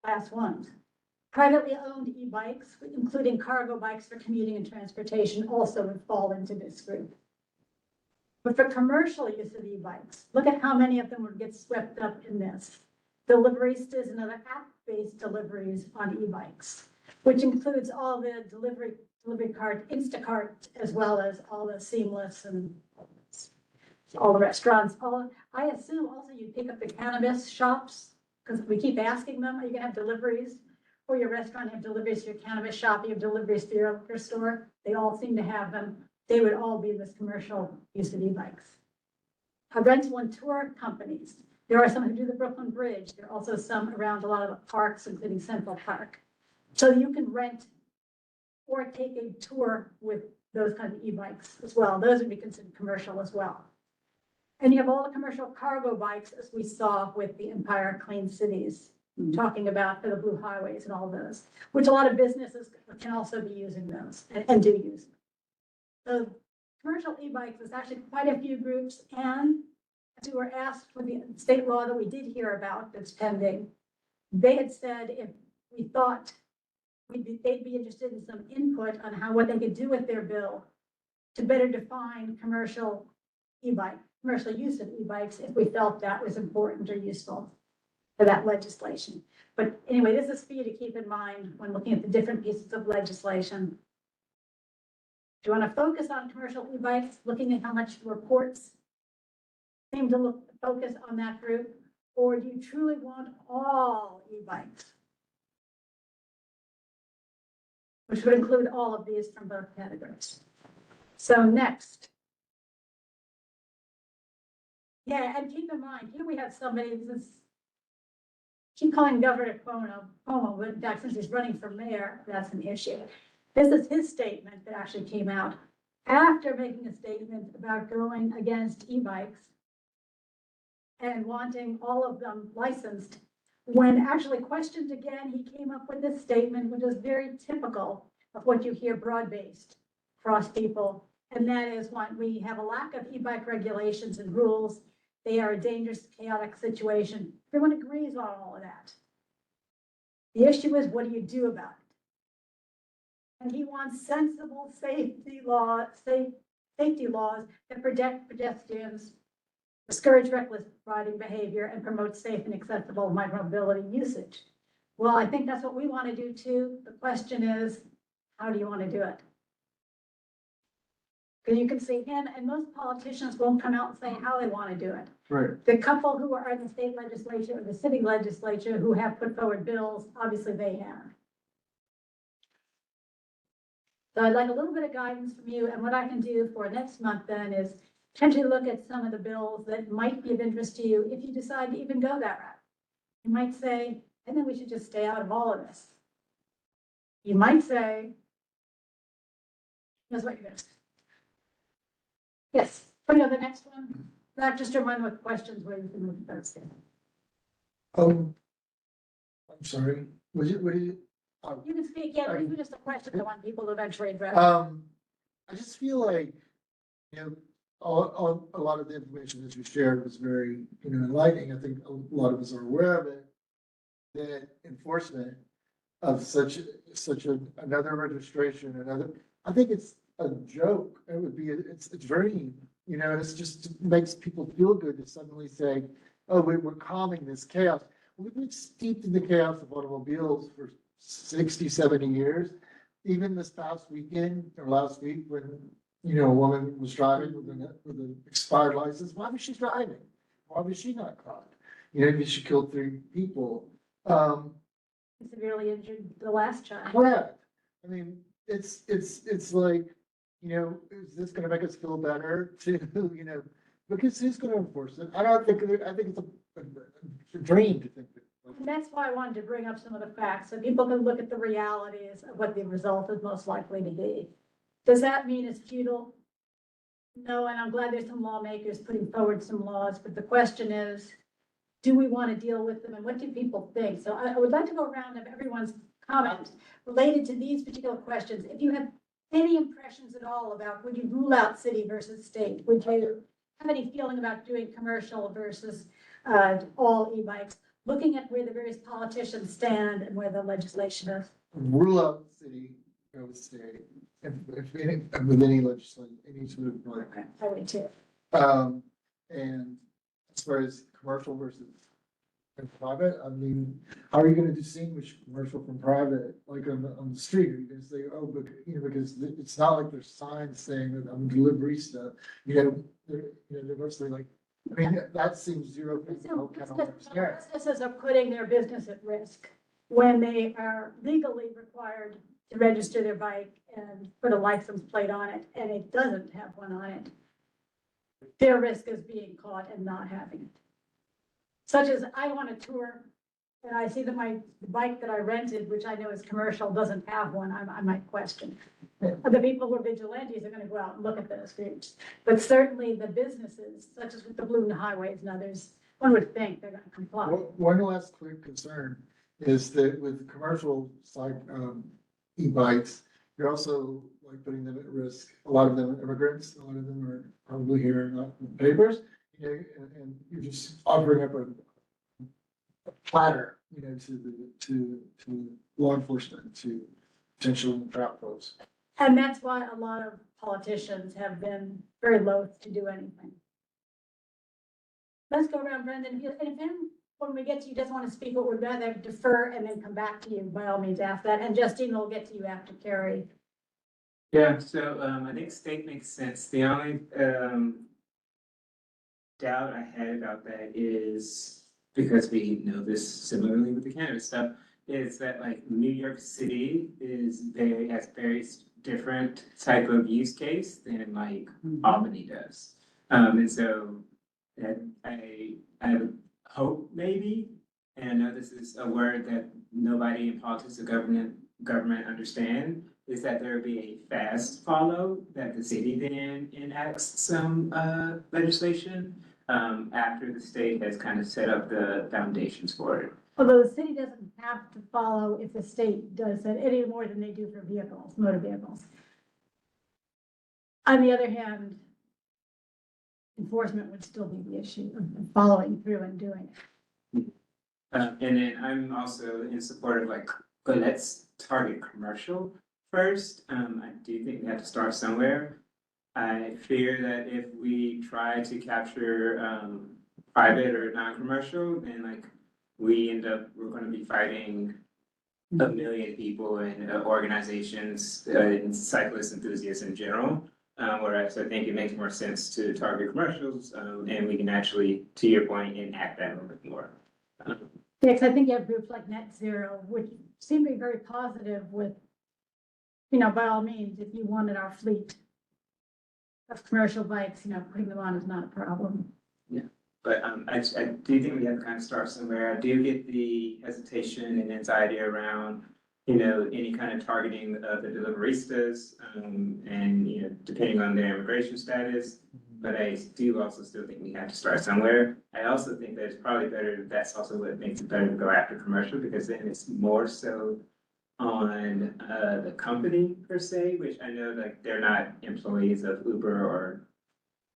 class 1s. Privately owned e-bikes, including cargo bikes for commuting and transportation, also would fall into this group. But for commercial use of e-bikes, look at how many of them would get swept up in this. Deliveristas and other app-based deliveries on e-bikes, which includes all the delivery cart, Instacart, as well as all the Seamless and all the restaurants. I assume also you pick up the cannabis shops, because we keep asking them, are you gonna have deliveries? Or your restaurant have deliveries to your cannabis shop, you have deliveries to your liquor store. They all seem to have them. They would all be in this commercial use of e-bikes. Rental and tour companies. There are some who do the Brooklyn Bridge. There are also some around a lot of the parks, including Central Park. So you can rent or take a tour with those kinds of e-bikes as well. Those would be considered commercial as well. And you have all the commercial cargo bikes, as we saw with the Empire Clean Cities, talking about for the blue highways and all those, which a lot of businesses can also be using those and do use them. So commercial e-bikes is actually quite a few groups, and as we were asked for the state law that we did hear about that's pending, they had said if we thought they'd be interested in some input on what they could do with their bill to better define commercial use of e-bikes if we felt that was important or useful for that legislation. But anyway, this is for you to keep in mind when looking at the different pieces of legislation. Do you want to focus on commercial e-bikes, looking at how much reports seem to focus on that group, or do you truly want all e-bikes? Which would include all of these from both categories. So next. Yeah, and keep in mind, here we have somebody, this is keep calling Governor Cuomo, but in fact, since he's running for mayor, that's an issue. This is his statement that actually came out after making a statement about going against e-bikes and wanting all of them licensed. When actually questioned again, he came up with this statement, which is very typical of what you hear broad-based across people. And that is when we have a lack of e-bike regulations and rules. They are a dangerous, chaotic situation. Everyone agrees on all of that. The issue is, what do you do about it? And he wants sensible safety laws that protect pedestrians, discourage reckless riding behavior, and promote safe and accessible micromobility usage. Well, I think that's what we want to do too. The question is, how do you want to do it? Because you can see him, and most politicians won't come out and say how they want to do it. Right. The couple who are in the state legislature or the city legislature who have put forward bills, obviously they have. So I'd like a little bit of guidance from you, and what I can do for next month then is potentially look at some of the bills that might be of interest to you if you decide to even go that route. You might say, I think we should just stay out of all of this. You might say, here's what you're gonna say. Yes, put on the next one. That just remind me with questions where you can move those in. I'm sorry, what did you? You can speak, yeah, but even just a question I want people to eventually address. I just feel like, you know, a lot of the information that you shared was very, you know, enlightening. I think a lot of us are aware of it. The enforcement of such another registration, I think it's a joke. It would be, it's very, you know, it's just makes people feel good to suddenly say, oh, we're calming this chaos. We've been steeped in the chaos of automobiles for 60, 70 years. Even this past weekend or last week when, you know, a woman was driving with an expired license, why was she driving? Why was she not caught? You know, she killed 3 people. Severely injured the last child. Correct. I mean, it's like, you know, is this gonna make us feel better to, you know, because who's gonna enforce it? I think it's a dream to think that. And that's why I wanted to bring up some of the facts, so people can look at the realities of what the result is most likely to be. Does that mean it's futile? No, and I'm glad there's some lawmakers putting forward some laws, but the question is, do we want to deal with them, and what do people think? So I would like to go around of everyone's comment related to these particular questions. If you have any impressions at all about, would you rule out city versus state? Would you have any feeling about doing commercial versus all e-bikes? Looking at where the various politicians stand and where the legislation is. Rule out city, go with state, if any, with any legislation, any sort of. Okay, I would too. And as far as commercial versus private, I mean, how are you gonna distinguish commercial from private, like on the street? Are you gonna say, oh, but, you know, because it's not like there's signs saying that I'm a delivery stuff, you know, they're mostly like, I mean, that seems zero. Businesses are putting their business at risk when they are legally required to register their bike and put a license plate on it, and it doesn't have one on it. Their risk is being caught and not having it. Such as I want a tour, and I see that the bike that I rented, which I know is commercial, doesn't have one, I might question. The people who are vigilantes are gonna go out and look at those groups. But certainly the businesses, such as with the Blue Highways and others, one would think they're gonna comply. One last quick concern is that with commercial side, e-bikes, you're also like putting them at risk. A lot of them are immigrants, a lot of them are probably here not with papers, you know, and you're just offering up a platter, you know, to law enforcement, to potential trap folks. And that's why a lot of politicians have been very loath to do anything. Let's go around, Brendan. And if when we get to you, doesn't want to speak, but would rather defer and then come back to you, by all means, after that. And Justine will get to you after Carrie. Yeah, so I think state makes sense. The only doubt I had about that is, because we know this similarly with the cannabis stuff, is that like New York City has very different type of use case than like Albany does. And so I would hope maybe and I know this is a word that nobody in politics or government understand, is that there will be a fast follow, that the city then enacts some legislation after the state has kind of set up the foundations for it. Although the city doesn't have to follow if the state does that any more than they do for vehicles, motor vehicles. On the other hand, enforcement would still be the issue of following through and doing it. And then I'm also in support of like, but let's target commercial first. I do think we have to start somewhere. I fear that if we try to capture private or non-commercial, then like we're gonna be fighting a million people and organizations and cyclist enthusiasts in general. Whereas I think it makes more sense to target commercials, and we can actually, to your point, enact that a little bit more. Yeah, because I think you have groups like Net Zero, which seem to be very positive with, by all means, if you wanted our fleet of commercial bikes, putting them on is not a problem. Yeah, but I do think we have to kind of start somewhere. I do get the hesitation and anxiety around, any kind of targeting of the deliveristas, and, depending on their immigration status. But I do also still think we have to start somewhere. I also think that it's probably better, that's also what makes it better to go after commercial, because then it's more so on the company per se, which I know like they're not employees of Uber or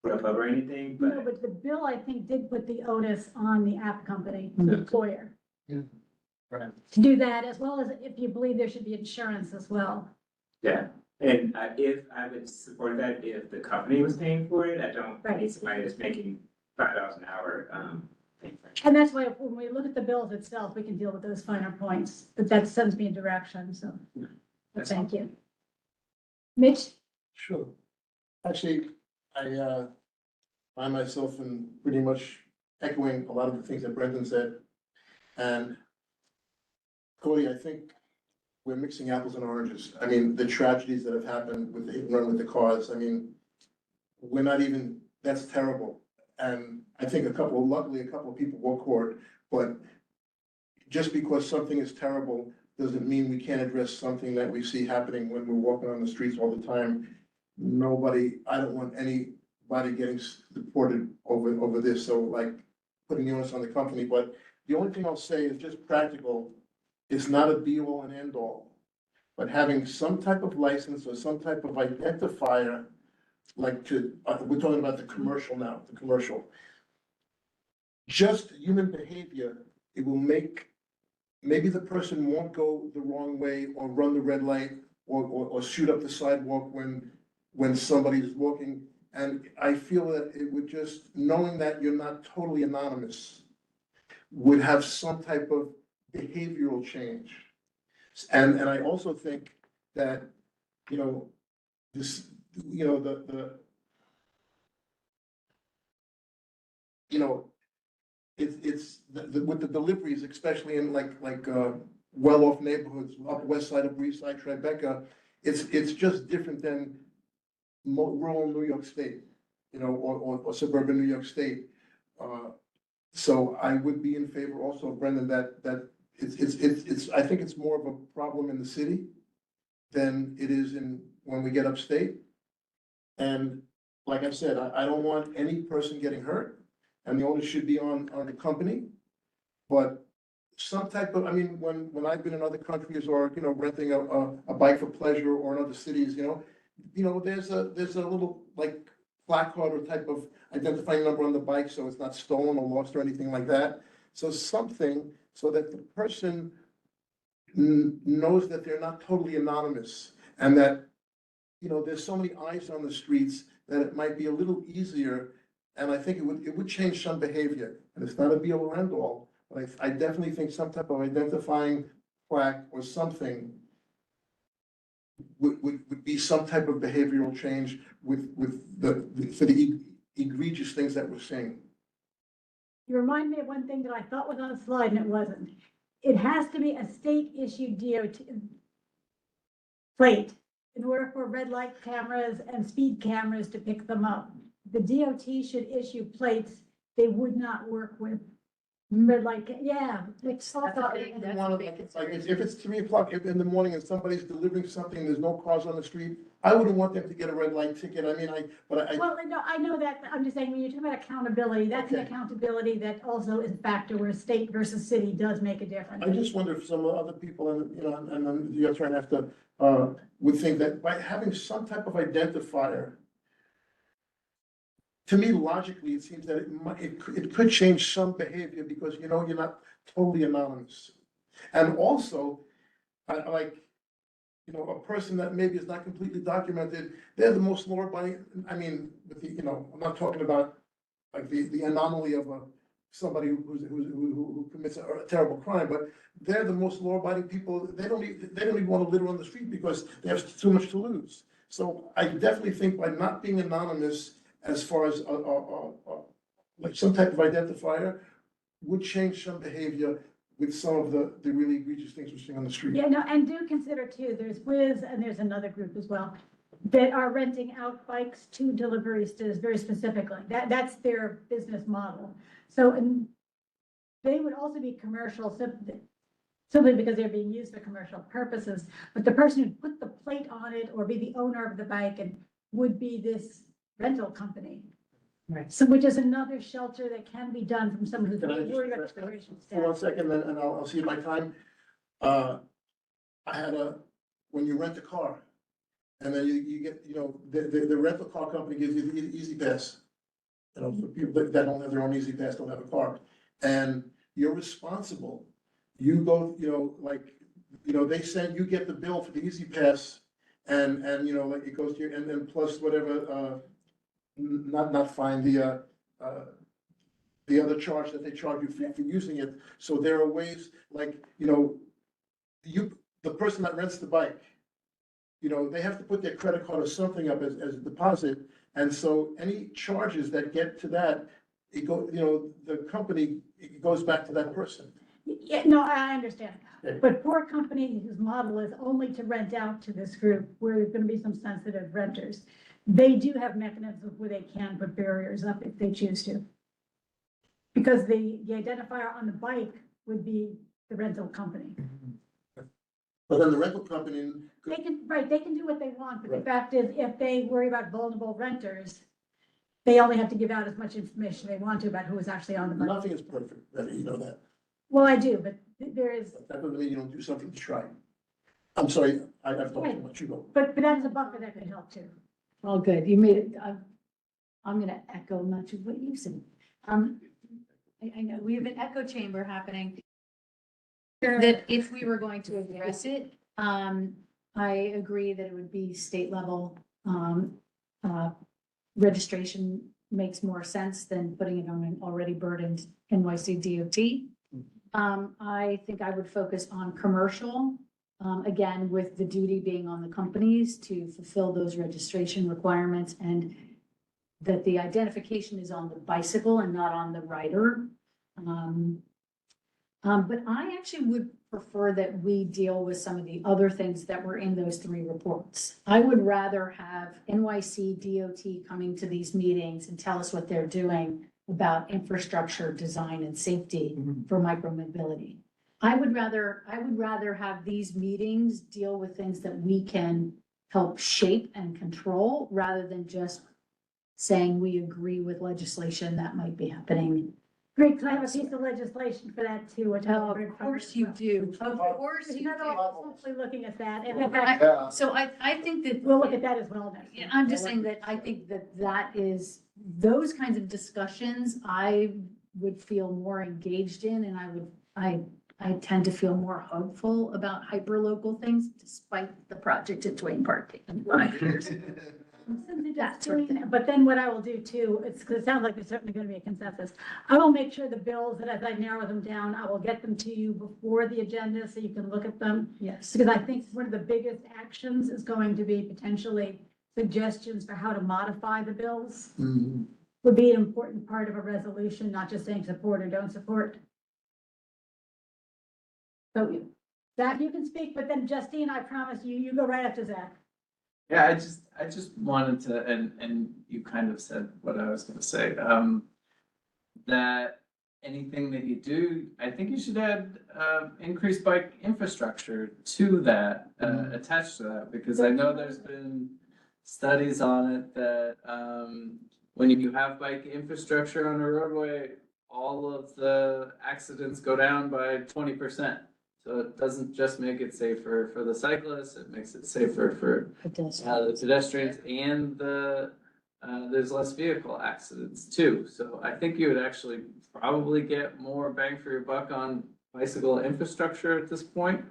Grubhub or anything, No, but but the bill, I think, did put the onus on the app company, the employer. Yeah. Right. To do that, as well as if you believe there should be insurance as well. yeah. And if I would support that, if the company was paying for it, I don't Right. need somebody that's making $5 an hour. Paying for it. And that's why when we look at the bills itself, we can deal with those finer points, but that sends me in direction, so. But That's thank you. Mitch? Sure. Actually, I find myself in pretty much echoing a lot of the things that Brendan said. And Cody, I think we're mixing apples and oranges. I mean, the tragedies that have happened with the hit and run with the cars, I mean, we're not even, that's terrible. And I think luckily a couple of people will court, but just because something is terrible doesn't mean we can't address something that we see happening when we're walking on the streets all the time. I don't want anybody getting deported over this, so like putting the onus on the company, but the only thing I'll say is just practical. It's not a be all and end all, but having some type of license or some type of identifier, like we're talking about the commercial now, the commercial. Just human behavior, it will maybe the person won't go the wrong way or run the red light or shoot up the sidewalk when somebody's walking. And I feel that it would just, knowing that you're not totally anonymous, would have some type of behavioral change. And I also think that, this, it's with the deliveries, especially in like well-off neighborhoods, up west side of East Side, Tribeca, it's just different than rural New York State, or suburban New York State. So I would be in favor also, Brendan, that it's, I think it's more of a problem in the city than it is when we get upstate. And like I said, I don't want any person getting hurt, and the onus should be on the company. But some type of, I mean, when I've been in other countries or, renting a bike for pleasure or in other cities, there's a little like placard or type of identifying number on the bike, so it's not stolen or lost or anything like that. So something so that the person knows that they're not totally anonymous, and that, there's so many eyes on the streets that it might be a little easier. And I think it would change some behavior, and it's not a be all or end all, but I definitely think some type of identifying plaque or something would be some type of behavioral change for the egregious things that we're seeing. You remind me of one thing that I thought was on a slide and it wasn't. It has to be a state issued DOT plate in order for red light cameras and speed cameras to pick them up. The DOT should issue plates they would not work with red light, yeah, it's That's also. a big- that's a big Like, if it's 3 o'clock in the morning and somebody's delivering something, there's no cars on the street, I wouldn't want them to get a red light ticket. I mean, Well, no, I know that, I'm just saying, when you're talking about accountability, that's an Okay. accountability that also is a factor where state versus city does make a difference. I just wonder if some other people, and, you know, and then the attorney have to, would think that by having some type of identifier, to me, logically, it seems that it could change some behavior because, you know, you're not totally anonymous. And also, like, you know, a person that maybe is not completely documented, they're the most law-abiding, I mean, with the, you know, I'm not talking about like the anomaly of somebody who commits a terrible crime, but they're the most law-abiding people. They don't even want to litter on the street because they have too much to lose. So I definitely think by not being anonymous, as far as like some type of identifier, would change some behavior with some of the really egregious things we're seeing on the street. Yeah, no, and do consider too, there's Wiz and there's another group as well that are renting out bikes to deliveristas very specifically. That's their business model. So, and they would also be commercial simply because they're being used for commercial purposes. But the person who put the plate on it or be the owner of the bike and would be this rental company. Right. So, which is another shelter that can be done from someone who's Can I just worried about address that exploration For 1 staff. second, and I'll see my time. I had when you rent a car, and then you get, you know, the rental car company gives you the Easy Pass. You know, for people that don't have their own Easy Pass, don't have a car, and you're responsible. You go, you know, like, you know, they send, you get the bill for the Easy Pass, and, you know, like, it goes to your, and then plus whatever, not fine, the other charge that they charge you for using it. So there are ways, like, you know, the person that rents the bike, you know, they have to put their credit card or something up as a deposit. And so any charges that get to that, you know, the company, it goes back to that person. Yeah, no, I understand. Okay. But for a company whose model is only to rent out to this group, where there's gonna be some sensitive renters, they do have mechanisms where they can put barriers up if they choose to. Because the identifier on the bike would be the rental company. But then the rental company, They can, right, they can do what they want, but the Right. fact is, if they worry about vulnerable renters, they only have to give out as much information they want to about who is actually on the bike. nothing is perfect, Betty, you know that. Well, I do, but there is, That doesn't mean you don't do something to try. I'm sorry, I've talked too much, you go. but that is a buffer that could help too. All good. You made it. I'm gonna echo much of what you said. I know we have an echo chamber happening. That if we were going to address it, I agree that it would be state level. Registration makes more sense than putting it on an already burdened NYC DOT. I think I would focus on commercial, again, with the duty being on the companies to fulfill those registration requirements and that the identification is on the bicycle and not on the rider. But I actually would prefer that we deal with some of the other things that were in those 3 reports. I would rather have NYC DOT coming to these meetings and tell us what they're doing about infrastructure, design, and safety for micromobility. I would rather have these meetings deal with things that we can help shape and control rather than just saying we agree with legislation that might be happening. Great, because I have a piece of legislation for that too, which Oh, of course you do. Of course you do. Hopefully looking at that, and in I- fact, So I think that. we'll look at that as well next. Yeah, I'm just saying that I think that is, those kinds of discussions, I would feel more engaged in, and I tend to feel more hopeful about hyperlocal things despite the project at Twain Park taking 5 years. That sort of thing. But then what I will do too, it's, because it sounds like there's certainly going to be a consensus. I will make sure the bills, that as I narrow them down, I will get them to you before the agenda so you can look at them. Yes. Because I think one of the biggest actions is going to be potentially suggestions for how to modify the bills. Would be an important part of a resolution, not just saying support or don't support. So Zach, you can speak, but then Justine, I promise you, you go right after Zach. Yeah, I just wanted to, and you kind of said what I was gonna say, that anything that you do, I think you should add, increased bike infrastructure to that, attached to that, because I know there's been studies on it that, when you have bike infrastructure on a roadway, all of the accidents go down by 20%. So it doesn't just make it safer for the cyclists, it makes it safer for the pedestrians and there's less vehicle accidents too. So I think you would actually probably get more bang for your buck on bicycle infrastructure at this point.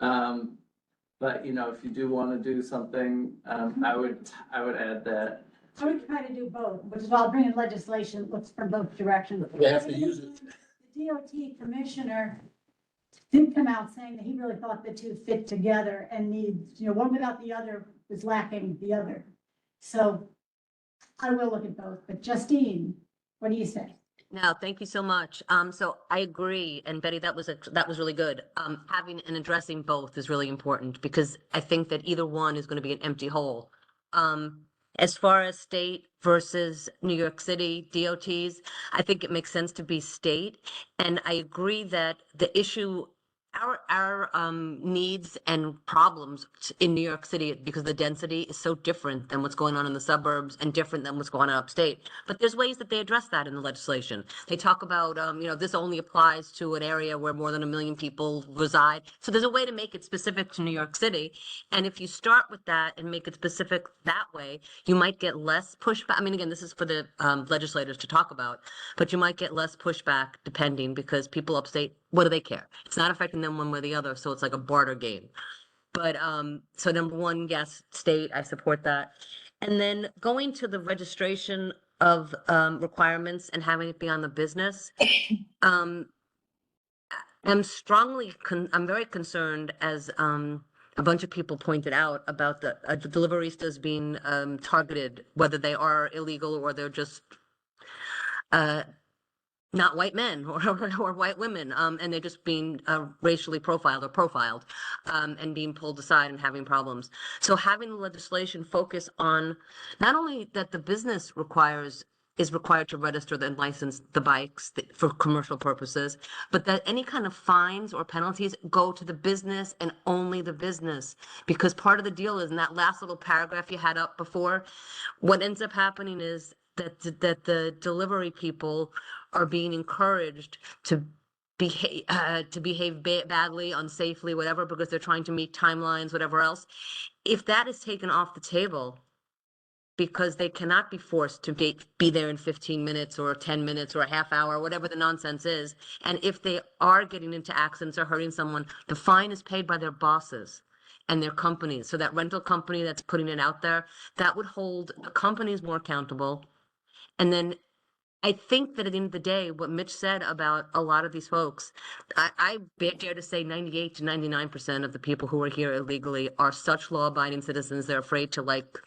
But you know, if you do want to do something, I would add that. I would try to do both, which is why I'll bring in legislation that looks from both directions. They have to use it. The DOT commissioner did come out saying that he really thought the two fit together and needs, you know, one without the other was lacking the other. So I will look at both, but Justine, what do you say? No, thank you so much. So I agree, and Betty, that was really good. Having and addressing both is really important because I think that either one is going to be an empty hole. As far as state versus New York City DOTs, I think it makes sense to be state, and I agree that the issue. Our needs and problems in New York City, because the density is so different than what's going on in the suburbs and different than what's going on upstate. But there's ways that they address that in the legislation. They talk about, you know, this only applies to an area where more than 1 million people reside. So there's a way to make it specific to New York City. And if you start with that and make it specific that way, you might get less pushback. I mean, again, this is for the legislators to talk about, but you might get less pushback depending because people upstate, what do they care? It's not affecting them one way or the other, so it's like a barter game. But so number one, yes, state, I support that. And then going to the registration of requirements and having it be on the business, I'm very concerned, as a bunch of people pointed out, about the deliveristas being targeted, whether they are illegal or they're just not white men or white women, and they're just being racially profiled and being pulled aside and having problems. So having the legislation focus on not only that the business is required to register and license the bikes for commercial purposes, but that any kind of fines or penalties go to the business and only the business. Because part of the deal is, in that last little paragraph you had up before, what ends up happening is that the delivery people are being encouraged to behave badly, unsafely, whatever, because they're trying to meet timelines, whatever else. If that is taken off the table, because they cannot be forced to be there in 15 minutes or 10 minutes or a half hour, whatever the nonsense is, and if they are getting into accidents or hurting someone, the fine is paid by their bosses and their companies. So that rental company that's putting it out there, that would hold the companies more accountable. And then I think that at the end of the day, what Mitch said about a lot of these folks, I dare to say 98 to 99% of the people who are here illegally are such law-abiding citizens, they're afraid to, like,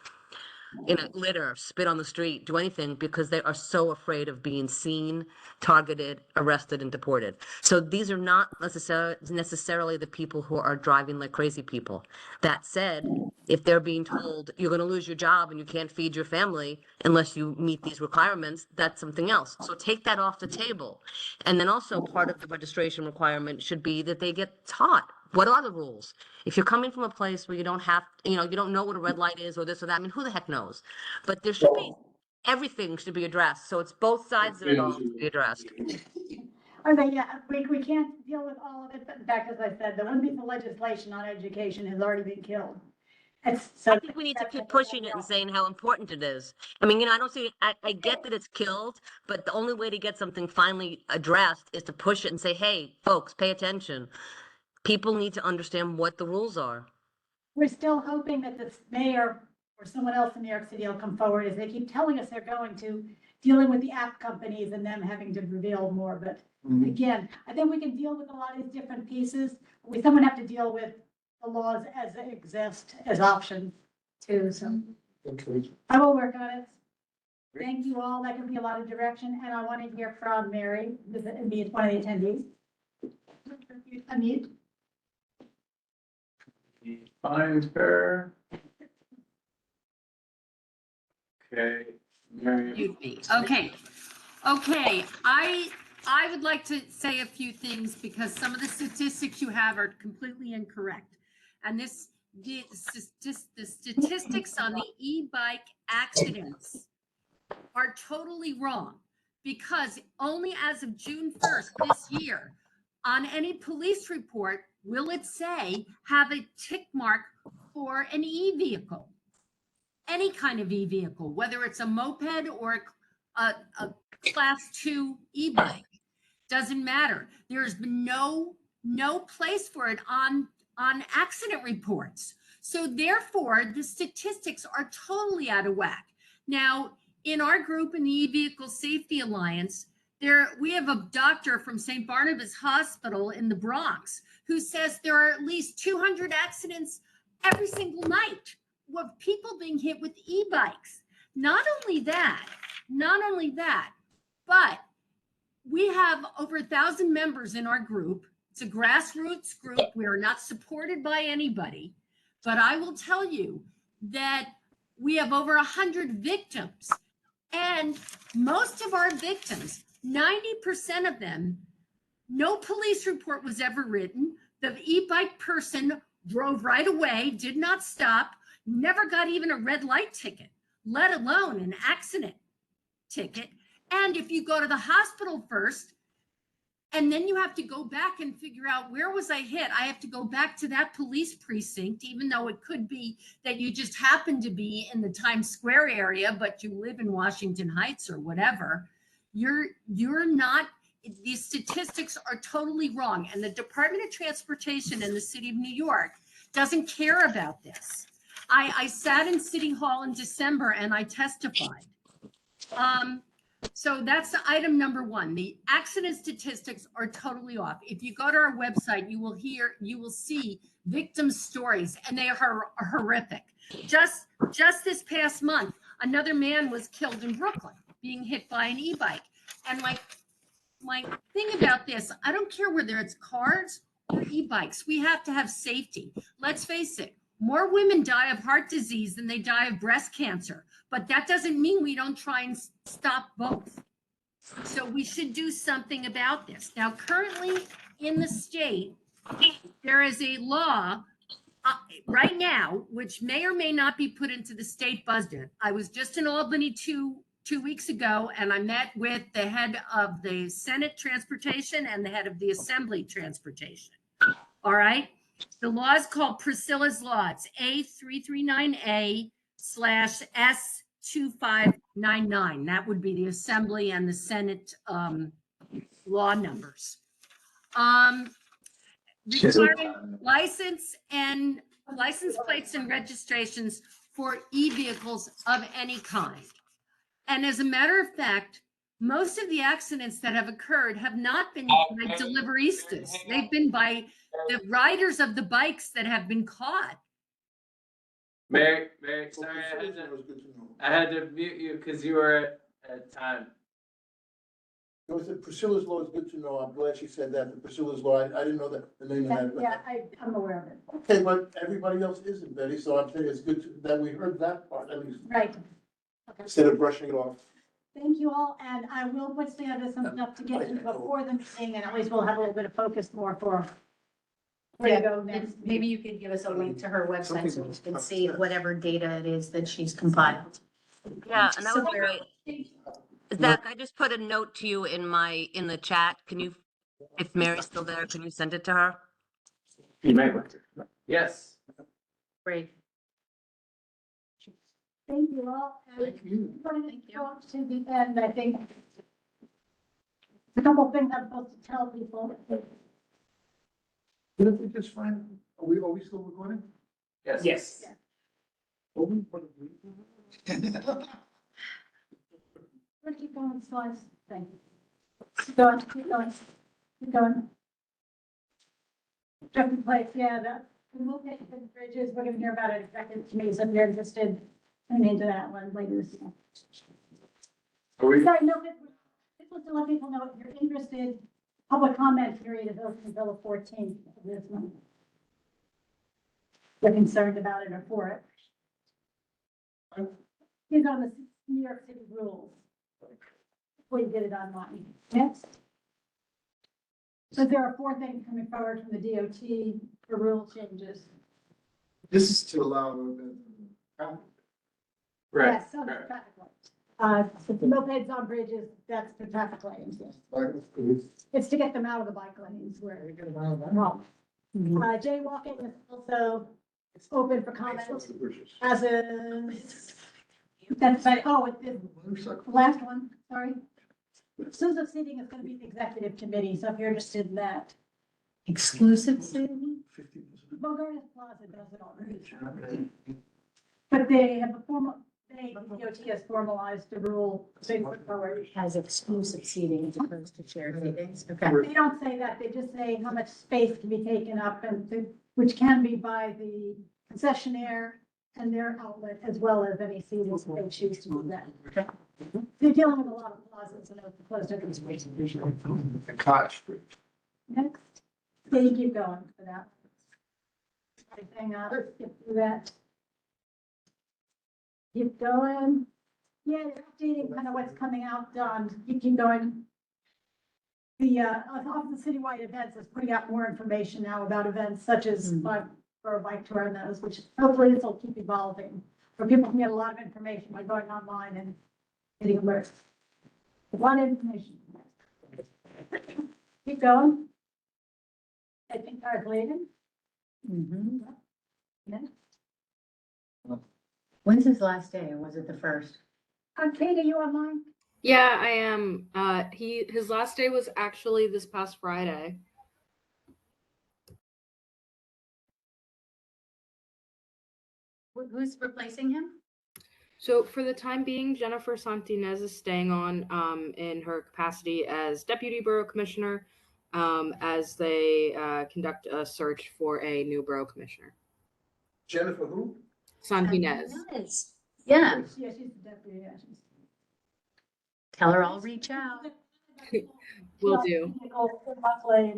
litter, spit on the street, do anything, because they are so afraid of being seen, targeted, arrested, and deported. So these are not necessarily the people who are driving like crazy people. That said, if they're being told you're going to lose your job and you can't feed your family unless you meet these requirements, that's something else. So take that off the table. And then also part of the registration requirement should be that they get taught. What are the rules? If you're coming from a place where you don't have, you don't know what a red light is or this or that, I mean, who the heck knows? But there should be, everything should be addressed. So it's both sides of it all to be addressed. Okay, yeah, we can't deal with all of it, but in fact, as I said, the one piece of legislation on education has already been killed. So I think we need to keep pushing it and saying how important it is. I mean, I don't see, I get that it's killed, but the only way to get something finally addressed is to push it and say, hey, folks, pay attention. People need to understand what the rules are. We're still hoping that the mayor or someone else in New York City will come forward, as they keep telling us they're going to, dealing with the app companies and them having to reveal more. But again, I think we can deal with a lot of these different pieces. We someone have to deal with the laws as they exist as options too. So I will work on it. Thank you all. That can be a lot of direction. And I want to hear from Mary, one of the attendees. Unmute. Find her. Okay, Mary. Okay. I I would like to say a few things because some of the statistics you have are completely incorrect. And the statistics on the e-bike accidents are totally wrong because only as of June 1st this year, on any police report, will it say have a tick mark for an e-vehicle. Any kind of e-vehicle, whether it's a moped or a class 2 e-bike, doesn't matter. There's been no place for it on accident reports. So therefore, the statistics are totally out of whack. Now, in our group in the E-Vehicle Safety Alliance, we have a doctor from St. Barnabas Hospital in the Bronx who says there are at least 200 accidents every single night with people being hit with e-bikes. Not only that, but we have over 1,000 members in our group. It's a grassroots group. We are not supported by anybody, but I will tell you that we have over 100 victims, and most of our victims, 90% of them, no police report was ever written. The e-bike person drove right away, did not stop, never got even a red light ticket, let alone an accident ticket. And if you go to the hospital first, and then you have to go back and figure out where was I hit, I have to go back to that police precinct, even though it could be that you just happen to be in the Times Square area, but you live in Washington Heights or whatever. You're not, these statistics are totally wrong. And the Department of Transportation in the city of New York doesn't care about this. I sat in City Hall in December and I testified. So that's item number one. The accident statistics are totally off. If you go to our website, you will see victim stories, and they are horrific. Just this past month, another man was killed in Brooklyn being hit by an e-bike. And my thing about this, I don't care whether it's cars or e-bikes. We have to have safety. Let's face it, more women die of heart disease than they die of breast cancer. But that doesn't mean we don't try and stop both. So we should do something about this. Now, currently in the state, there is a law right now, which may or may not be put into the state budget. I was just in Albany two weeks ago, and I met with the head of the Senate Transportation and the head of the Assembly Transportation. All right. The law is called Priscilla's Law. It's A339A/S2599. That would be the Assembly and the Senate law numbers. Requiring license plates and registrations for e-vehicles of any kind. And as a matter of fact, most of the accidents that have occurred have not been by deliveristas. They've been by the riders of the bikes that have been caught. Mary, sorry, I had to mute you because you were at time. It was Priscilla's Law is good to know. I'm glad she said that. The Priscilla's Law, I didn't know that, the name of that. Yeah, I'm aware of it. Okay, but everybody else isn't, Betty, so I'm saying it's good that we heard that part, at least, Right. Okay. instead of brushing it off. Thank you all, and I will put together something up to get to before the meeting, and at least we'll have a little bit of focus more for where to go next. Maybe you could give us a link to her website so we can see whatever data it is that she's compiled. Yeah, and that would be great. Zach, I just put a note to you in the chat. Can you, if Mary's still there, can you send it to her? You might want to. Yes. Great. Thank you all. Thank you. Thank you. To the end, I think a couple of things I'm supposed to tell people. Didn't we just find, are we still recording? Yes. Yes. Are we? We're gonna keep going, slides. Thank you. Keep going, keep going, keep going. Jumping place, yeah, the movement of the bridges, we're gonna hear about it executive committee, so if you're interested, I'm into that one later this year. Sorry, no, but just to let people know, if you're interested, public comment period is open until the 14th of this month. If you're concerned about it or for it. These are the New York City rules. Before you get it online. Next. So there are 4 things coming forward from the DOT for rule changes. This is to allow Right. Yes, on the traffic lights. So the mopeds on bridges, that's the traffic lanes, yes. It's to get them out of the bike lanes where they're gonna run them off. Jaywalking is also open for comments, as is, that's, the last one, sorry. Exclusive seating is gonna be the executive committee, so if you're interested in that. Exclusive seating? Bogartis Plaza does it already. But they have a DOT has formalized the rule, they put forward. Has exclusive seating as opposed to shared seatings, okay. They don't say that, they just say how much space can be taken up which can be by the concessionaire and their outlet as well as any seating if they choose to do that. They're dealing with a lot of plazas and open closed open spaces. Next, yeah, you keep going for that. Hang on, let's get through that. Keep going. Yeah, they're updating kind of what's coming out, you keep going. The, Office of Citywide Events is putting out more information now about events such as for a bike tour and those, which hopefully this will keep evolving. Where people can get a lot of information by going online and getting alerts. A lot of information. Keep going. I think our leaving. Next. When's his last day, or was it the first? Kate, are you online? Yeah, I am. His last day was actually this past Friday. Who's replacing him? So for the time being, Jennifer Santinez is staying on in her capacity as Deputy Borough Commissioner as they conduct a search for a new Borough Commissioner. Jennifer who? Santinez. Yeah, Yeah, she's the deputy, yeah, she's. tell her I'll reach out. Will do.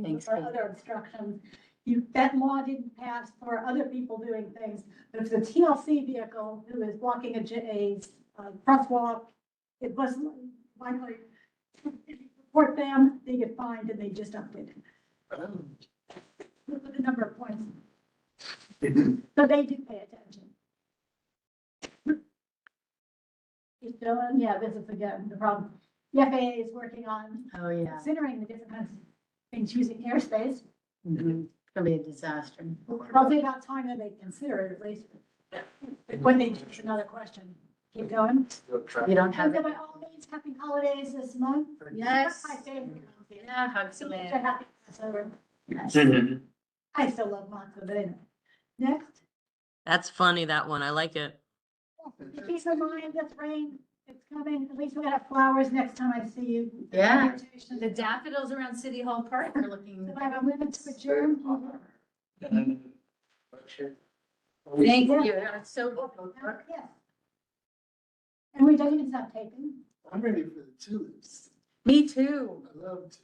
Thanks, For Kate. other instructions. That law didn't pass for other people doing things, but if it's a TLC vehicle who is blocking a crosswalk, it wasn't likely. If you report them, they get fined and they just update it. Look at the number of points. So they do pay attention. Keep going, yeah, this is again the problem. The FAA is working on Oh, yeah. considering the different kinds of things using airspace. It's gonna be a disaster. Probably about time that they consider it at least. When they do, it's another question. Keep going. You don't have it? By all means, happy holidays this month. Yes. My favorite. Yeah, hugs So to much man. happy Passover. Yes. I still love matzah, but anyway. Next, That's funny, that one. I like it. keep in mind this rain, it's coming. At least we're gonna have flowers next time I see you. Yeah. The daffodils around City Hall Park are looking. So I have a limit to adjourn. Thank you. It's so. Yes. And we don't even stop taping. I'm ready for the tulips. Me too. I loved